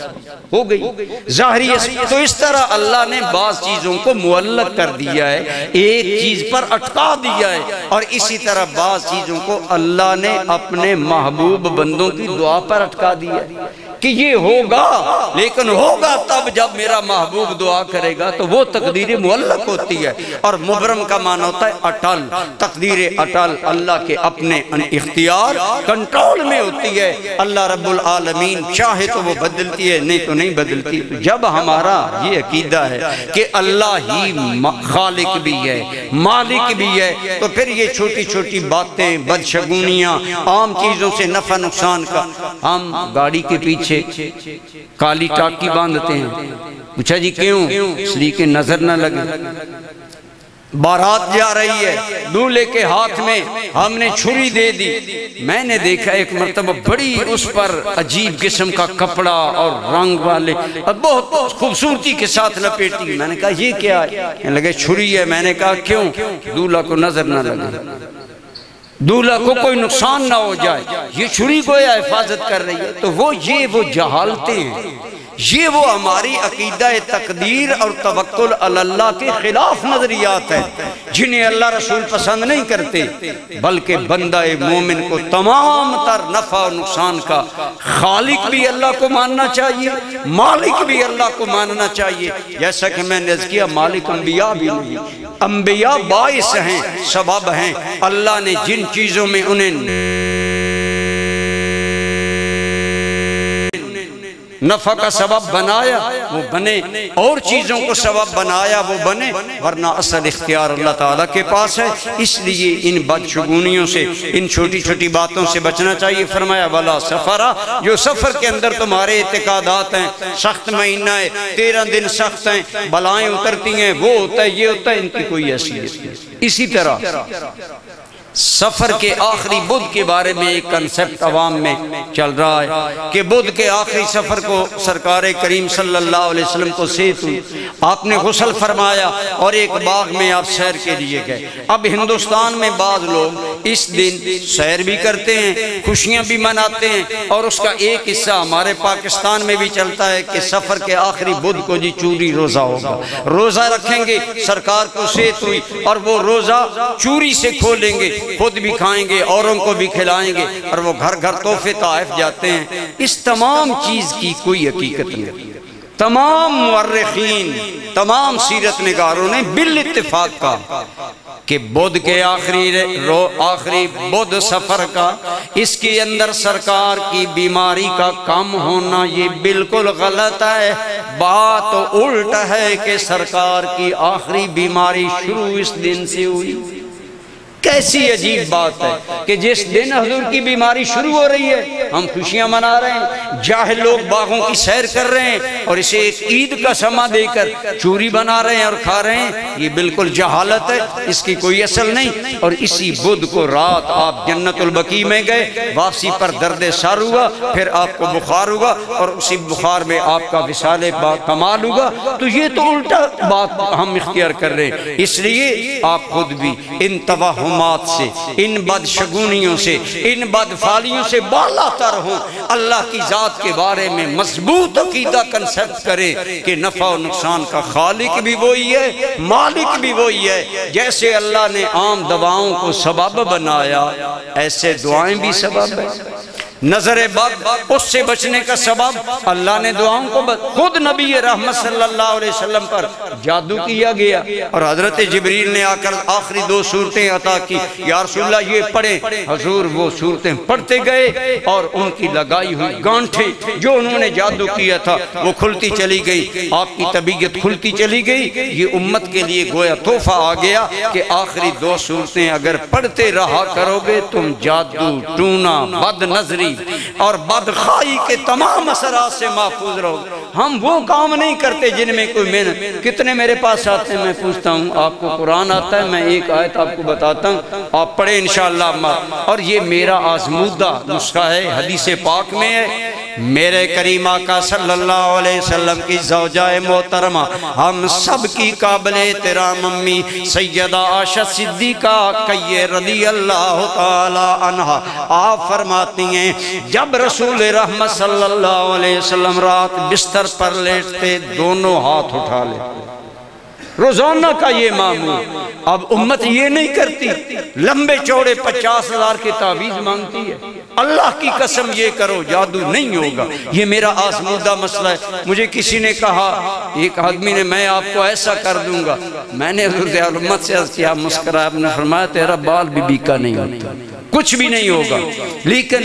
ہو گئی ظاہری۔ تو اس طرح اللہ نے بعض چیزوں کو معلق کر دیا ہے، ایک چیز پر اٹکا دیا ہے، اور اسی طرح بعض چیزوں کو اللہ نے اپنے محبوب بندوں کی دعا پر اٹکا دیا ہے کہ یہ ہوگا، لیکن ہوگا تب جب میرا محبوب دعا کرے گا، تو وہ تقدیر معلق ہوتی ہے۔ اور مبرم کا معنی ہوتا ہے اٹل، تقدیر اٹل اللہ کے اپنے اختیار کنٹرول میں ہوتی ہے۔ اللہ رب العالمین چاہے تو وہ بدلتی ہے، نہیں تو نہیں بدلتی۔ جب ہمارا یہ عقیدہ ہے کہ اللہ ہی خالق بھی ہے مالک بھی ہے، تو پھر یہ چھوٹی چھوٹی باتیں، بدشگونیاں، عام چیزوں سے نفع نقصان کا، ہم گاڑی کے پیچھے کالی ٹاکی باندھتے ہیں، پوچھا جی کیوں؟ اس لیے کہ نظر نہ لگے۔ بارات جا رہی ہے، دولہے کے ہاتھ میں ہم نے چھری دے دی، میں نے دیکھا ایک مرتبہ بڑی اس پر عجیب قسم کا کپڑا اور رنگ والے بہت خوبصورتی کے ساتھ لپیٹی، میں نے کہا یہ کیا ہے؟ کہنے لگے چھری ہے۔ میں نے کہا کیوں؟ دولہا کو نظر نہ لگے، دولہا کو کوئی نقصان نہ ہو جائے، یہ چھری گویا حفاظت کر رہی ہے۔ تو وہ جہالتیں ہیں، یہ وہ ہماری عقیدہ تقدیر اور توکل علی اللہ کے خلاف نظریات ہیں، جنہیں اللہ رسول پسند نہیں کرتے، بلکہ بندہ مومن کو تمام تر نفع و نقصان کا خالق بھی اللہ کو ماننا چاہیے، مالک بھی اللہ کو ماننا چاہیے۔ جیسا کہ میں نے عرض کیا مالک انبیاء بھی نہیں، انبیاء باعث ہیں، سبب ہیں۔ اللہ نے جن چیزوں میں انہیں نفع کا سبب بنایا وہ بنے، اور چیزوں کو سبب بنایا وہ بنے، ورنہ اصل اختیار اللہ تعالیٰ کے پاس ہے۔ اس لیے ان بدشگونیوں سے، ان چھوٹی چھوٹی باتوں سے بچنا چاہیے۔ فرمایا وَلَا سَفَرَ، جو سفر کے اندر تمہارے اعتقادات ہیں، سخت مہینہ ہے، 13 دن سخت ہیں، بلائیں اترتی ہیں، وہ ہوتا ہے، یہ ہوتا ہے، ان کی کوئی حیثیت نہیں۔ اسی طرح سفر کے آخری بدھ کے بارے میں ایک کنسپٹ عوام میں چل رہا ہے کہ بدھ کے آخری سفر کو سرکار کریم صلی اللہ علیہ وسلم کو سیت ہوئی، آپ نے غسل فرمایا اور ایک باغ میں آپ سیر کے لیے گئے۔ اب ہندوستان میں بعض لوگ اس دن سیر بھی کرتے ہیں، خوشیاں بھی مناتے ہیں، اور اس کا ایک حصہ ہمارے پاکستان میں بھی چلتا ہے کہ سفر کے آخری بدھ کو جی چوری روزہ ہوگا، روزہ رکھیں گے، سرکار کو سیت ہوئی اور وہ روزہ چوری سے کھولیں گے، خود بھی کھائیں گے، اوروں کو بھی کھلائیں گے، اور وہ گھر گھر تحفے تحائف جاتے ہیں۔ اس تمام چیز کی کوئی حقیقت نہیں۔ تمام مورخین، تمام سیرت نگاروں نے بالاتفاق کہا کہ بدھ کے آخری بدھ سفر کا، اس کے اندر سرکار کی بیماری کا کم ہونا یہ بالکل غلط ہے۔ بات الٹ ہے کہ سرکار کی آخری بیماری شروع اس دن سے ہوئی۔ کیسی عجیب بات ہے کہ جس دن حضور کی بیماری شروع ہو رہی ہے ہم خوشیاں منا رہے ہیں، جاہل لوگ باغوں کی سیر کر رہے ہیں اور اسے ایک عید کا سما دے کر چوری بنا رہے ہیں اور کھا رہے ہیں۔ یہ بالکل جہالت ہے، اس کی کوئی اصل نہیں۔ اور اسی بدھ کو رات آپ جنت البقیع میں گئے، واپسی پر درد سر ہوا، پھر آپ کو بخار ہوا اور اسی بخار میں آپ کا وصال کمال ہوگا۔ تو یہ تو الٹا بات ہم اختیار کر رہے ہیں۔ اس لیے آپ خود بھی ان توہمات سے، ان بدشگونیوں سے، ان بدفعلیوں سے بالا تر ہوں، اللہ کی ذات کے بارے میں مضبوط عقیدہ کنسپٹ کرے کہ نفع و نقصان کا خالق بھی وہی ہے، مالک بھی وہی ہے۔ جیسے اللہ نے عام دواؤں کو سبب بنایا، ایسے دعائیں بھی سبب ہیں۔ نظر بد اس سے بچنے کا سبب اللہ نے دعاؤں کو خود نبی رحمت صلی اللہ علیہ وسلم پر جادو کیا گیا، اور حضرت جبریل نے آ کر آخری 2 صورتیں عطا کی، یا رسول اللہ یہ پڑھیں۔ حضور وہ صورتیں پڑھتے گئے اور ان کی لگائی ہوئی گانٹھیں جو انہوں نے جادو کیا تھا وہ کھلتی چلی گئی، آپ کی طبیعت کھلتی چلی گئی۔ یہ امت کے لیے گویا تحفہ آ گیا کہ آخری 2 صورتیں اگر پڑھتے رہا کرو گے تم جادو، ٹونا، بد نظری اور بدخواہی کے تمام اثرات سے محفوظ رہو۔ ہم وہ کام نہیں کرتے جن میں کوئی محنت۔ کتنے میرے پاس آتے ہیں، میں پوچھتا ہوں آپ کو قرآن آتا ہے، میں ایک آیت آپ کو بتاتا ہوں، آپ پڑھیں انشاءاللہ۔ اور یہ میرا آزمودہ نسخہ ہے، حدیث پاک میں ہے۔ میرے کریم آقا صلی اللہ علیہ وسلم کی زوجہ محترمہ، ہم سب کی قابل احترام امی سیدہ عائشہ صدیقہ کیہ رضی اللہ تعالی عنہ، آپ فرماتی ہیں جب رسول رحمت صلی اللہ علیہ وسلم رات بستر پر لیٹتے دونوں ہاتھ اٹھا لیتے، روزانہ کا یہ معمول۔ اب امت یہ نہیں کرتی، لمبے چوڑے 50,000 کے تعویذ مانگتی ہے۔ اللہ کی قسم یہ کرو جادو نہیں ہوگا۔ یہ میرا آزمودہ مسئلہ ہے۔ مجھے کسی نے کہا، ایک آدمی نے، میں آپ کو ایسا کر دوں گا۔ میں نے حضور امت سے عرض کیا، مسکرایا، آپ نے فرمایا تیرا بال بھی بیکا نہیں ہوتا، کچھ بھی نہیں ہوگا۔ لیکن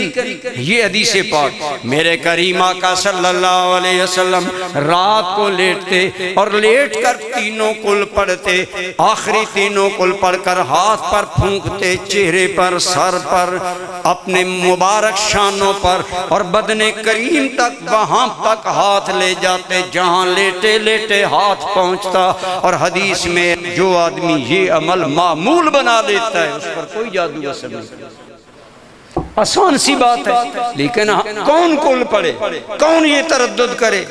یہ حدیث پاک، میرے کریم آقا صلی اللہ علیہ وسلم رات کو لیٹتے اور لیٹ کر تینوں کل پڑھتے، آخری تینوں کل پڑھ کر ہاتھ پر پھونکتے، چہرے پر، سر پر، اپنے مبارک شانوں پر اور بدن کریم تک، وہاں تک ہاتھ لے جاتے جہاں لیٹے لیٹے ہاتھ پہنچتا۔ اور حدیث میں جو آدمی یہ عمل معمول بنا لیتا ہے اس پر کوئی جادو اثر نہیں۔ آسان سی بات ہے، لیکن کون کل پڑھے، کون یہ تردد کرے؟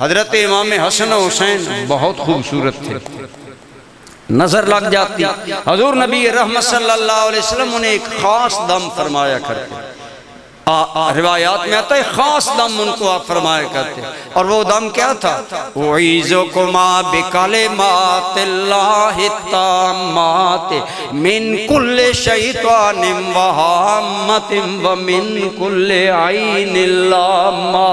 حضرت امام حسن و حسین بہت خوبصورت تھے، نظر لگ جاتی۔ حضور نبی رحمت صلی اللہ علیہ وسلم انہیں ایک خاص دم فرمایا کرتے، روایات میں آتا ہے خاص دم ان کو آپ فرمایا کرتے، اور وہ دم کیا تھا؟ اعیذکما بکلمات اللہ التامات من کل شیطان وہامت ومن کل عین لامہ۔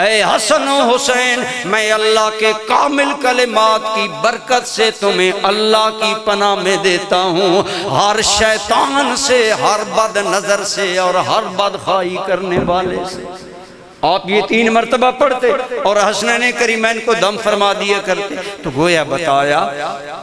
اے حسن و حسین، میں اللہ کے کامل کلمات کی برکت سے تمہیں اللہ کی پناہ میں دیتا ہوں، ہر شیطان سے، ہر بد نظر سے اور ہر بدخواہی کرنے والے سے۔ آپ یہ 3 مرتبہ پڑھتے اور حسنین کریمین کو دم فرما دیا کرتے، تو گویا بتایا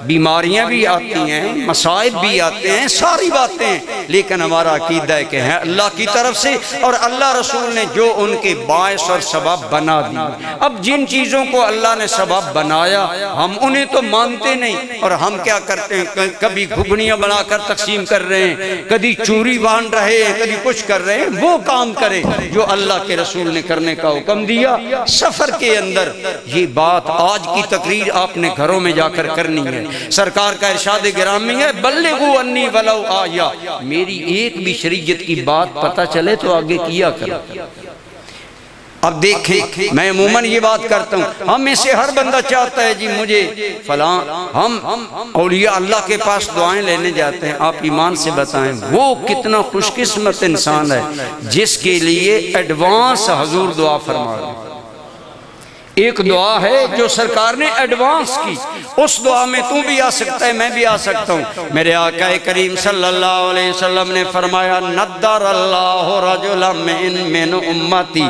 بیماریاں بھی آتی ہیں، مصائب بھی آتے ہیں، ساری باتیں ہیں، لیکن ہمارا عقیدہ ہے کہ ہیں اللہ کی طرف سے، اور اللہ رسول نے جو ان کے باعث اور سبب بنا دی۔ اب جن چیزوں کو اللہ نے سبب بنایا ہم انہیں تو مانتے نہیں، اور ہم کیا کرتے ہیں، کبھی گھگنیاں بنا کر تقسیم کر رہے ہیں، کبھی چوری باندھ رہے ہیں، کبھی کچھ کر رہے ہیں۔ وہ کام کرے جو اللہ کے رسول نے کرنے کا حکم دیا۔ سفر کے اندر یہ بات آج کی تقریر آپ نے گھروں میں جا کر کرنی ہے۔ سرکار کا ارشاد گرامی ہے، بلغوا انی ولو آیا، میری ایک بھی شریعت کی بات پتہ چلے تو آگے کیا کرو۔ اب دیکھیں، میں عموماً یہ بات کرتا ہوں، ہم میں سے ہر بندہ چاہتا ہے جی مجھے فلاں، ہم اولیاء اللہ کے پاس دعائیں لینے جاتے ہیں۔ آپ ایمان سے بتائیں وہ کتنا خوش قسمت انسان ہے جس کے لیے ایڈوانس حضور دعا فرما رہے ہیں۔ ایک دعا ہے جو سرکار نے ایڈوانس کی، اس دعا میں تو بھی آ سکتا ہے، میں بھی آ سکتا ہوں۔ میرے آقا کریم صلی اللہ علیہ وسلم نے فرمایا، نَدَّرَ اللَّهُ رَجُلًا مِّنْ أُمَّتِي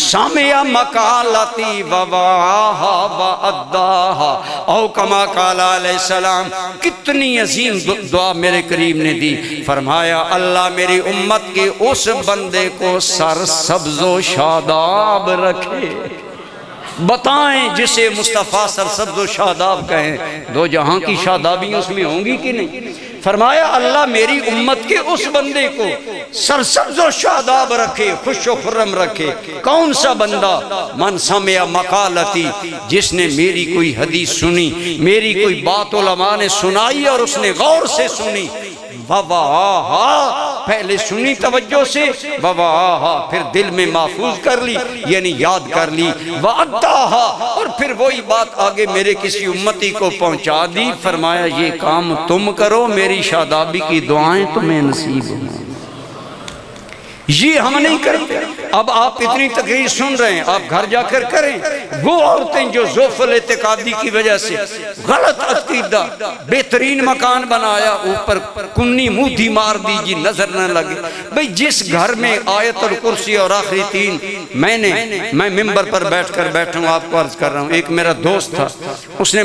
سَمِعَ مَقَالَتِي وَوَعَاهَا وَأَدَّاهَا، او کما قال علیہ السلام۔ کتنی عظیم دعا میرے کریم نے دی، فرمایا اللہ میری امت کے اس بندے کو سرسبز و شاداب رکھے۔ بتائیں جسے مصطفیٰ سرسبز و شاداب کہیں، دو جہاں کی شادابیاں اس میں ہوں گی کہ نہیں؟ فرمایا اللہ میری امت کے اس بندے کو سرسبز و شاداب رکھے، خوش و خرم رکھے۔ کون سا بندہ؟ من سمع مقالتی، جس نے میری کوئی حدیث سنی، میری کوئی بات علماء نے سنائی اور اس نے غور سے سنی، وَوَعَاهَا، پہلے سنی توجہ سے، وَوَعَاهَا، پھر دل میں محفوظ کر لی یعنی یاد کر لی، وَأَدَّاهَا، اور پھر وہی بات آگے میرے کسی امتی کو پہنچا دی۔ فرمایا یہ کام تم کرو، میری شادابی کی دعائیں تمہیں نصیب ہوں۔ یہ ہم نہیں کرتے۔ اب آپ اتنی تقریر سن رہے ہیں، آپ گھر جا کر کریں۔ وہ عورتیں جو ضعف الاعتقادی کی وجہ سے غلط عقیدہ، بہترین مکان بنایا، اوپر کنی مودھی مار دی جی نظر نہ لگے۔ بھئی جس گھر میں آیت الکرسی اور آخری 3 میں ممبر پر بیٹھ کر بیٹھا ہوں، آپ کو عرض کر رہا ہوں، ایک میرا دوست تھا، اس نے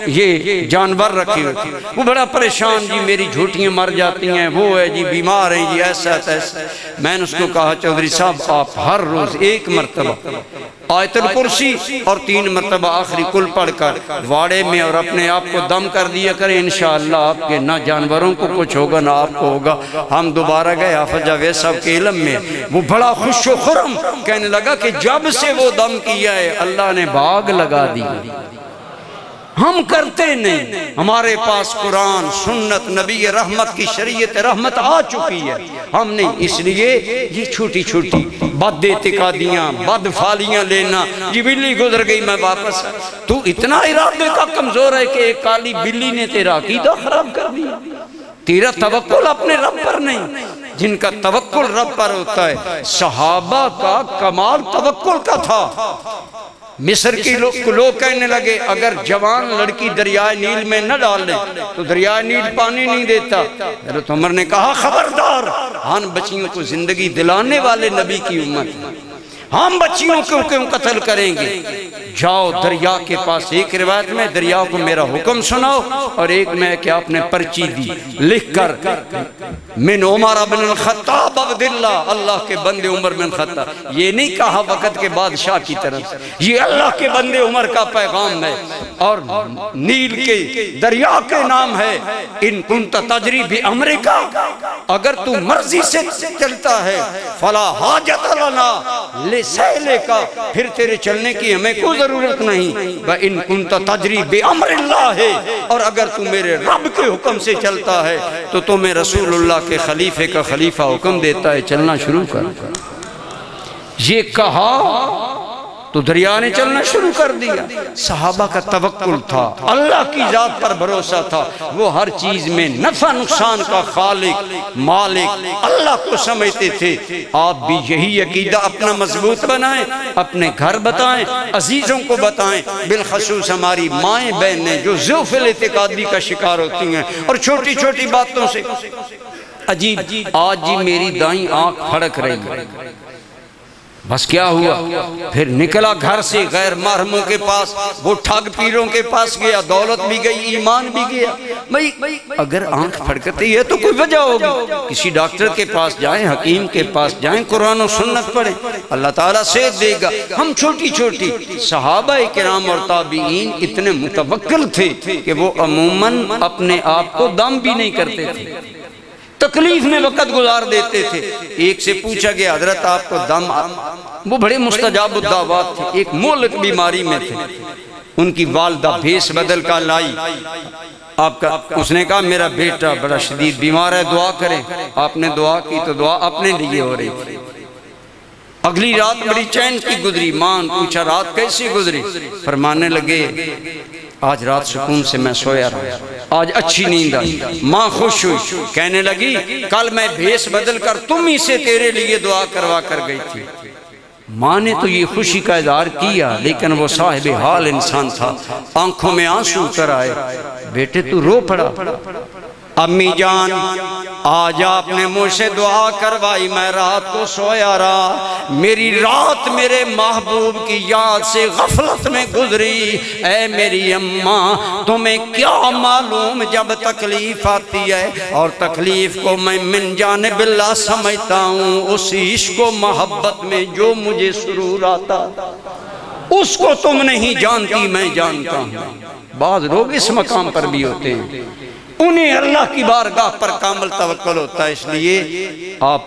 یہ جانور رکھی ہوئی تھی، وہ بڑا پریشان جی میری جھوٹیاں مر جاتی ہیں، وہ ہے جی بیمار ہیں جی، ایسا ایسا۔ میں نے اس کو کہا چودھری صاحب آپ ہر روز 1 مرتبہ آیت الکرسی اور 3 مرتبہ آخری کل پڑھ کر واڑے میں اور اپنے آپ کو دم کر دیا کریں، انشاءاللہ آپ کے نہ جانوروں کو کچھ ہوگا نہ آپ کو ہوگا۔ ہم دوبارہ گئے حافظ جاوید صاحب کے علم میں، وہ بڑا خوش و خرم کہنے لگا کہ جب سے وہ دم کیا ہے اللہ نے باغ لگا دی۔ ہم کرتے نہیں، ہمارے پاس قرآن سنت نبی رحمت کی شریعت رحمت آ چکی ہے، ہم نہیں۔ اس لیے یہ چھوٹی چھوٹی بد اعتقادیاں، بد فالیاں لینا، یہ بلی گزر گئی میں واپس، تو اتنا ارادے کا کمزور ہے کہ ایک کالی بلی نے تیرا عقیدہ خراب کر دیا۔ تیرا توکل اپنے رب پر نہیں، جن کا توکل رب پر ہوتا ہے۔ صحابہ کا کمال توکل کا تھا۔ مصر کی لوگ کہنے لگے اگر جوان لڑکی دریائے نیل میں نہ ڈالیں تو دریائے نیل پانی نہیں دیتا۔ حضرت عمر نے کہا خبردار، ہم بچیوں کو زندگی دلانے والے نبی کی امت، ہم بچیوں کو کیوں قتل کریں گے؟ جاؤ دریا کے پاس۔ ایک روایت میں دریا کو میرا حکم سناؤ، اور ایک میں کہ آپ نے پرچی دی لکھ کر من عمر بن الخطاب عبداللہ، اللہ کے بندے عمر بن خطاب۔ یہ نہیں کہا وقت کے بادشاہ کی طرف، یہ اللہ کے بندے عمر کا پیغام ہے، اور نیل کے دریا کے نام ہے ان کنت تجری بامرک، اگر تو مرضی سے چلتا ہے فلا حاجت لنا لسیلک، پھر تیرے چلنے کی ہمیں کوئی ضرورت نہیں۔ وَإِن كُنْتَ تَجْرِي بِأَمْرِ اللَّهِ، اور اگر تو میرے رب کے حکم سے چلتا ہے تو تمہیں رسول اللہ کے خلیفے کا خلیفہ حکم دیتا ہے چلنا شروع کر۔ یہ کہا تو دریا نے چلنا شروع کر دیا۔ صحابہ کا توکل تھا، اللہ کی ذات پر بھروسہ تھا، وہ ہر چیز میں نفع نقصان کا خالق مالک اللہ کو سمجھتے تھے۔ آپ بھی یہی عقیدہ اپنا مضبوط بنائیں، اپنے گھر بتائیں، عزیزوں کو بتائیں، بالخصوص ہماری مائیں بہنیں جو ضعف الاعتقادی کا شکار ہوتی ہیں اور چھوٹی چھوٹی باتوں سے عجیب۔ آج جی میری دائیں آنکھ پھڑک رہی ہے، بس کیا ہوا؟ پھر نکلا گھر سے غیر محرموں کے پاس، وہ ٹھگ پیروں کے پاس گیا، دولت بھی گئی، ایمان بھی گیا۔ بھئی اگر آنکھ پھڑکتی ہے تو کوئی وجہ ہوگی، کسی ڈاکٹر کے پاس جائیں، حکیم کے پاس جائیں، قرآن و سنت پڑھیں، اللہ تعالیٰ صحت دے گا۔ ہم چھوٹی چھوٹی صحابہ کرام اور تابعین اتنے متوکل تھے کہ وہ عموماً اپنے آپ کو دم بھی نہیں کرتے تھے، تکلیف میں وقت گزار دیتے تھے۔ ایک سے پوچھا گیا حضرت آپ کو دم، وہ بڑے مستجاب الدعوات تھے، ایک مہلک بیماری میں تھے، ان کی والدہ بھیس بدل کا لائی، اس نے کہا میرا بیٹا بڑا شدید بیمار ہے، دعا کریں۔ آپ نے دعا کی تو دعا اپنے لیے ہو رہی تھی۔ اگلی رات بڑی چین کی گزری، ماں نے پوچھا رات کیسی گزری؟ فرمانے لگے آج رات سکون سے میں سویا رہا، آج اچھی نیند آئی۔ ماں خوش ہوئی، کہنے لگی کل میں بھیس بدل کر تم ہی سے تیرے لیے دعا کروا کر گئی تھی۔ ماں نے تو یہ خوشی کا اظہار کیا، لیکن وہ صاحب حال انسان تھا، آنکھوں میں آنسو کر آئے۔ بیٹے تو رو پڑا، امی جان آج آپ نے مجھ سے دعا کروائی، میں رات کو سویا رہا، میری رات میرے محبوب کی یاد سے غفلت میں گزری۔ اے میری اماں تمہیں کیا معلوم جب تکلیف آتی ہے، اور تکلیف کو میں من جانب اللہ سمجھتا ہوں، اس عشق و محبت میں جو مجھے سرور آتا اس کو تم نہیں جانتی، میں جانتا ہوں۔ بعض لوگ اس مقام پر بھی ہوتے ہیں، انہیں اللہ کی بارگاہ پر کامل توکل ہوتا ہے، اس لیے آپ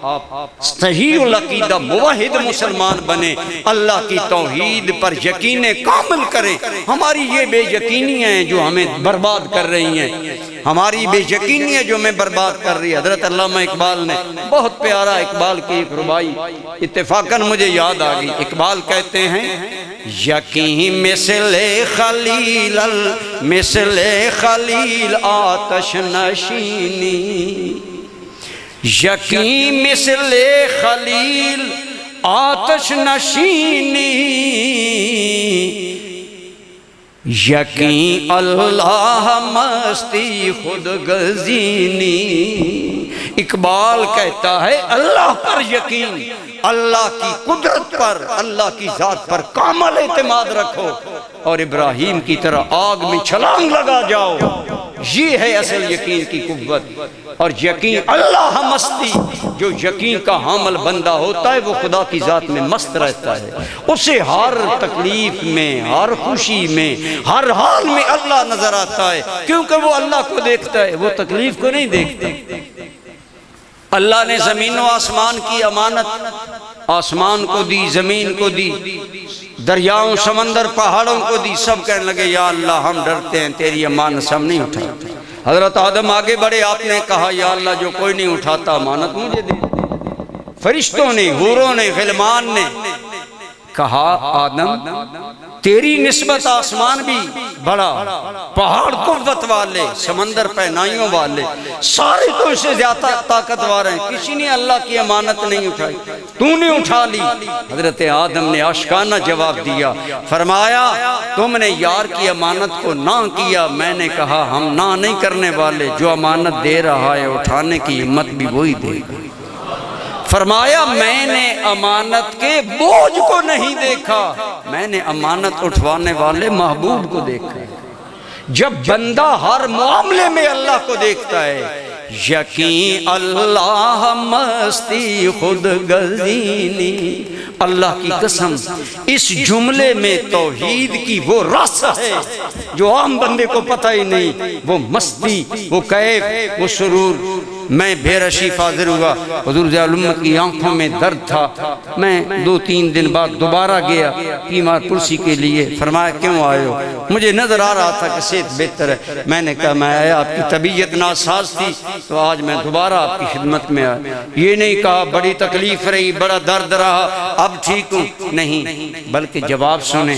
صحیح العقیدہ موحد مسلمان بنے، اللہ کی توحید پر یقین کامل کریں۔ ہماری یہ بے یقینیاں ہیں جو ہمیں برباد کر رہی ہیں، ہماری بے یقینیاں جو ہمیں برباد کر رہی ہے۔ حضرت علامہ اقبال نے بہت پیارا اقبال کی ایک ربائی اتفاقاً مجھے یاد آ گئی۔ اقبال کہتے ہیں یقین مثل خلیل مثل خلیل آتش نشینی، یقین مثل خلیل آتش نشینی، یقین اللہ مستی خود گزینی۔ اقبال کہتا ہے اللہ پر یقین، اللہ کی قدرت پر، اللہ کی ذات پر کامل اعتماد رکھو، اور ابراہیم کی طرح آگ میں چھلانگ لگا جاؤ۔ یہ ہے اصل یقین کی قوت۔ اور یقین اللہ مستی، جو یقین کا حامل بندہ ہوتا ہے وہ خدا کی ذات میں مست رہتا ہے، اسے ہر تکلیف میں، ہر خوشی میں، ہر حال میں اللہ نظر آتا ہے، کیونکہ وہ اللہ کو دیکھتا ہے، وہ تکلیف کو نہیں دیکھتا۔ اللہ نے زمین و آسمان کی امانت آسمان کو دی، زمین کو دی، دریاؤں سمندر پہاڑوں کو دی، سب کہنے لگے یا اللہ ہم ڈرتے ہیں تیری امانت سے ہم نہیں اٹھاتے۔ حضرت آدم آگے بڑھے، آپ نے کہا یا اللہ جو کوئی نہیں اٹھاتا امانت مجھے دے۔ فرشتوں نے، حوروں نے، غلمان نے کہا آدم تیری نسبت آسمان بھی بڑا، پہاڑ قوت والے، سمندر پہنائیوں والے، سارے تو اسے زیادہ طاقتور ہیں، کسی نے اللہ کی امانت نہیں اٹھائی، تو نے اٹھا لی۔ حضرت آدم نے عاشقانہ جواب دیا، فرمایا تم نے یار کی امانت کو نہ کیا، میں نے کہا ہم نہ نہیں کرنے والے، جو امانت دے رہا ہے اٹھانے کی ہمت بھی وہی دے گا۔ فرمایا میں نے امانت کے بوجھ کو نہیں دیکھا، میں نے امانت اٹھوانے والے محبوب کو دیکھا۔ جب بندہ ہر معاملے میں اللہ کو دیکھتا ہے، یقین اللہ مستی خود گزینی، اللہ کی قسم اس جملے میں توحید کی وہ رس ہے جو عام بندے کو پتہ ہی نہیں، وہ مستی، وہ کیف، وہ سرور۔ میں بے رشی فاضر ہوا، حضور ضیاء الامت کی آنکھوں میں درد تھا، میں 2-3 دن بعد دوبارہ گیا بیمار پرسی کے لیے، فرمایا کیوں آئے ہو؟ مجھے نظر آ رہا تھا کہ صحت بہتر ہے، میں نے کہا میں آیا آپ کی طبیعت ناساز تھی تو آج میں دوبارہ آپ کی خدمت میں آیا۔ یہ نہیں کہا بڑی تکلیف رہی، بڑا درد رہا، اب ٹھیک ہوں، نہیں، بلکہ جواب سنیں،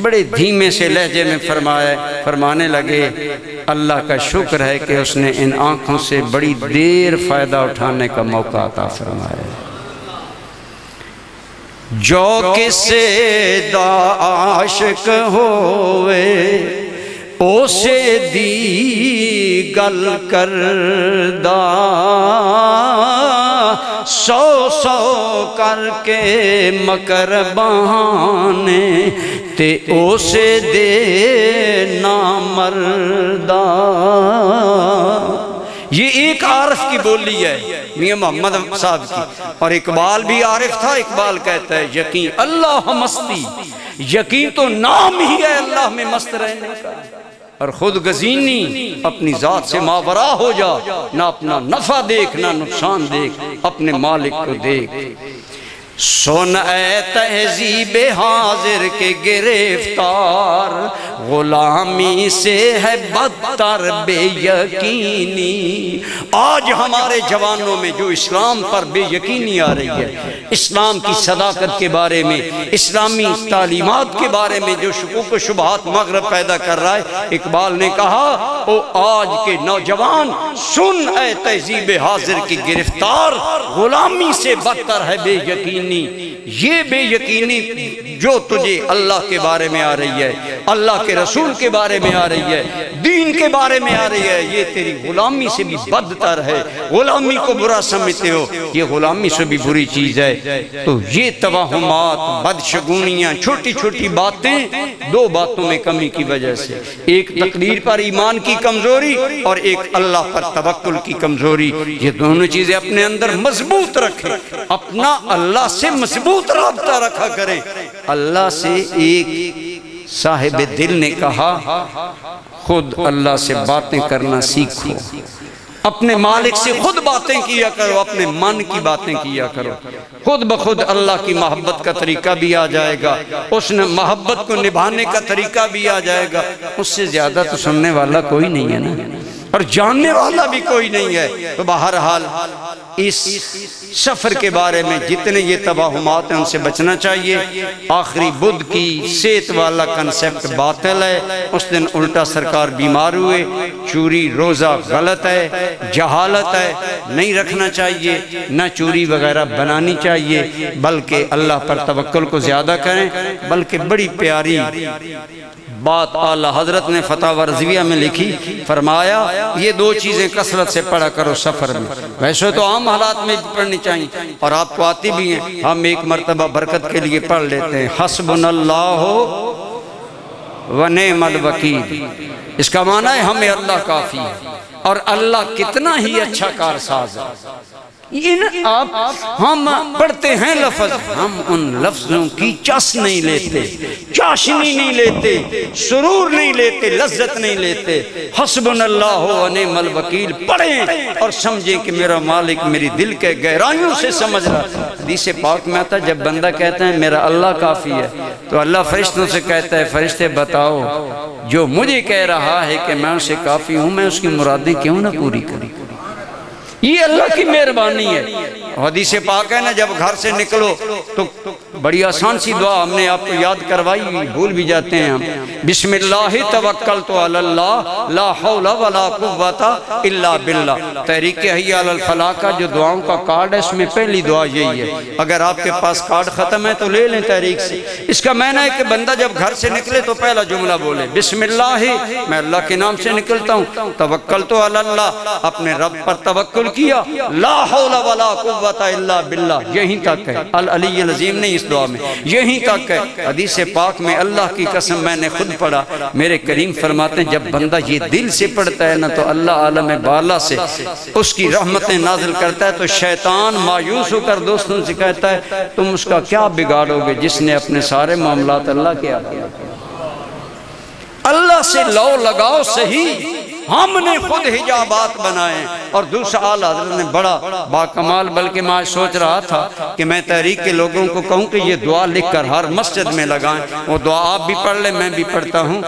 بڑے دھیمے سے لہجے میں فرمانے لگے اللہ کا شکر ہے کہ اس نے ان آنکھوں سے بڑی دیر فائدہ اٹھانے کا موقع عطا فرمایا۔ جو کسے دا عاشق ہوئے اسے دی گل کردہ، سو سو کر کے مکر بہانے تے اسے دے نامردہ۔ یہ ایک عارف کی بولی ہے میاں محمد صاحب کی، اور اقبال بھی عارف تھا۔ اقبال کہتا ہے یقین اللہ مستی، یقین تو نام ہی ہے اللہ میں مست رہنے کا، اور خود گزینی اپنی ذات سے ماورا ہو جا، نہ اپنا نفع دیکھ نہ نقصان دیکھ، اپنے مالک کو دیکھ۔ سن اے تہذیب حاضر کے گرفتار، غلامی سے ہے بدتر بے یقینی۔ آج ہمارے جوانوں میں جو اسلام پر بے یقینی آ رہی ہے، اسلام کی صداقت کے بارے میں، اسلامی تعلیمات کے بارے میں جو شکوک و شبہات مغرب پیدا کر رہا ہے، اقبال نے کہا او آج کے نوجوان سن اے تہذیب حاضر کی گرفتار، غلامی سے بدتر ہے بے یقینی۔ یہ بے یقینی جو تجھے اللہ کے بارے میں آ رہی ہے، اللہ کے رسول کے بارے میں آ رہی ہے، دین کے بارے میں آ رہی ہے، یہ تیری غلامی سے بھی بدتر ہے۔ غلامی کو برا سمجھتے ہو، یہ غلامی سے بھی بری چیز ہے۔ تو یہ توہمات، بدشگونیاں، چھوٹی چھوٹی باتیں، دو باتوں میں کمی کی وجہ سے، ایک تقدیر پر ایمان کی کمزوری اور ایک اللہ پر توکل کی کمزوری، یہ دونوں چیزیں اپنے اندر مضبوط رکھیں، اپنا اللہ سے مضبوط رابطہ رکھا کریں۔ اللہ سے ایک صاحب دل نے کہا خود اللہ سے باتیں کرنا سیکھو، اپنے مالک سے خود باتیں کیا کرو، اپنے من کی باتیں کیا کرو، خود بخود اللہ کی محبت کا طریقہ بھی آ جائے گا، اس نے محبت کو نبھانے کا طریقہ بھی آ جائے گا۔ اس سے زیادہ تو سننے والا کوئی نہیں ہے نا، اور جاننے والا بھی کوئی نہیں ہے۔ تو بہرحال اس سفر کے بارے میں جتنے یہ توہمات ہیں ان سے بچنا چاہیے۔ آخری بدھ کی صحت والا کنسپٹ باطل ہے، اس دن الٹا سرکار بیمار ہوئے۔ چوری روزہ غلط ہے، جہالت ہے، نہیں رکھنا چاہیے، نہ چوری وغیرہ بنانی چاہیے، بلکہ اللہ پر توکل کو زیادہ کریں۔ بلکہ بڑی پیاری بات اعلیٰ حضرت نے فتاوی رضویہ میں لکھی، فرمایا یہ دو چیزیں کثرت سے پڑھا کرو سفر میں۔ ویسے تو عام حالات میں پڑھنی چاہیے اور آپ کو آتی بھی ہیں، ہم ایک مرتبہ برکت کے لیے پڑھ لیتے ہیں حسبنا اللہ و نعم الوکیل۔ اس کا معنی ہے ہمیں اللہ کافی ہے، اور اللہ کتنا ہی اچھا کارساز ہے۔ ہم پڑھتے ہیں لفظ، ہم ان لفظوں کی چس نہیں لیتے، چاشنی نہیں لیتے، سرور نہیں لیتے، لذت نہیں لیتے۔ حسبنا اللہ و نعم الوکیل پڑھیں اور سمجھیں کہ میرا مالک میری دل کے گہرائیوں سے سمجھ رہا۔ حدیث پاک میں آتا ہے جب بندہ کہتا ہے میرا اللہ کافی ہے، تو اللہ فرشتوں سے کہتا ہے فرشتے بتاؤ جو مجھے کہہ رہا ہے کہ میں اسے کافی ہوں، میں اس کی مرادیں کیوں نہ پوری کروں۔ یہ اللہ کی مہربانی ہے۔ حدیث پاک ہے نا جب گھر سے نکلو تو بڑی آسان سی دعا ہم نے آپ کو یاد کروائی، بھول بھی جاتے ہیں ہم۔ بسم اللہ توکلت علی اللہ لا حول ولا قوت الا باللہ۔ تحریک حی علی الفلاح کا جو دعاؤں کا کارڈ ہے اس میں پہلی دعا یہی ہے۔ اگر آپ کے پاس کارڈ ختم ہے تو لے لیں تحریک سے۔ اس کا معنی ہے کہ بندہ جب گھر سے نکلے تو پہلا جملہ بولے بسم اللہ، میں اللہ کے نام سے نکلتا ہوں، توکلت علی اللہ، اپنے رب پر توکل کیا، لا حول ولا قوت الا باللہ، یہیں تک ہے۔ العلی العظیم نہیں اس دعا میں، یہیں تک ہے۔ حدیث پاک میں اللہ کی قسم میں نے خود پڑھا، میرے کریم فرماتے ہیں جب بندہ یہ دل سے پڑھتا ہے نا تو اللہ عالم بالا سے اس کی رحمتیں نازل کرتا ہے۔ تو شیطان مایوس ہو کر دوستوں سے کہتا ہے تم اس کا کیا بگاڑو گے جس نے اپنے سارے معاملات اللہ کے آگے۔ اللہ سے لو لگاؤ صحیح، ہم نے خود حجابات بنائے۔ اور دوسرا اعلیٰ حضرت نے بڑا باکمال، بلکہ میں آج سوچ رہا تھا کہ میں تحریک کے لوگوں کو کہوں کہ یہ دعا لکھ کر ہر مسجد میں لگائیں، وہ دعا آپ بھی پڑھ لیں میں بھی پڑھتا ہوں۔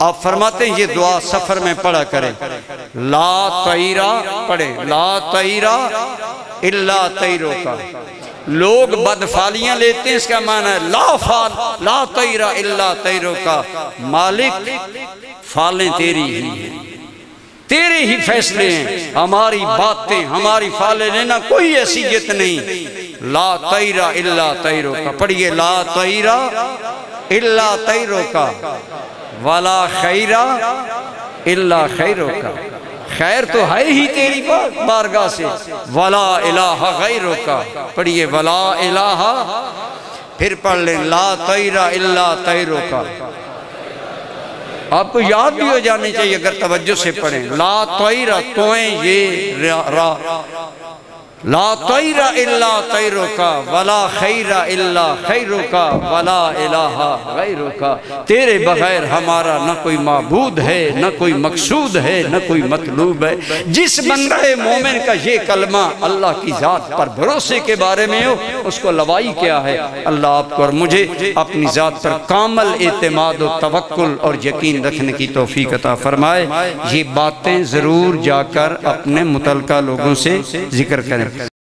آپ فرماتے ہیں یہ دعا سفر میں پڑھا کریں، لا طیرہ پڑھیں، لا طیرہ الا طیروں کا۔ لوگ بدفالیاں لیتے ہیں، اس کا معنی ہے لا طیرہ الا طیروں کا، مالک فالیں تیری ہی ہیں، تیرے ہی فیصلے ہیں، ہماری باتیں ہماری فالے لینا کوئی حیثیت نہیں۔ لا طیرہ الا طیروں کا پڑھئے، لا طیرہ الا طیروں کا ولا خیرہ الا خیروں کا۔ خیر تو ہے ہی تیری بارگاہ سے، ولا الہ غیرک، پڑھیے ولا الہ، پھر پڑھ لیں لا طیر الا طیرک۔ آپ کو یاد بھی ہو جانی چاہیے اگر توجہ سے پڑھیں، لا طیر، توئیں یہ را، لا طیر الا طیرک ولا خیر الا خیرک ولا الہ غیرک، تیرے بغیر ہمارا نہ کوئی معبود ہے، نہ کوئی مقصود ہے، نہ کوئی مطلوب ہے۔ جس بندہ مومن کا یہ کلمہ اللہ کی ذات پر بھروسے کے بارے میں ہو، اس کو لوائی کیا ہے؟ اللہ آپ کو اور مجھے اپنی ذات پر کامل اعتماد و توکل اور یقین رکھنے کی توفیق عطا فرمائے۔ یہ باتیں ضرور جا کر اپنے متعلقہ لوگوں سے ذکر کریں۔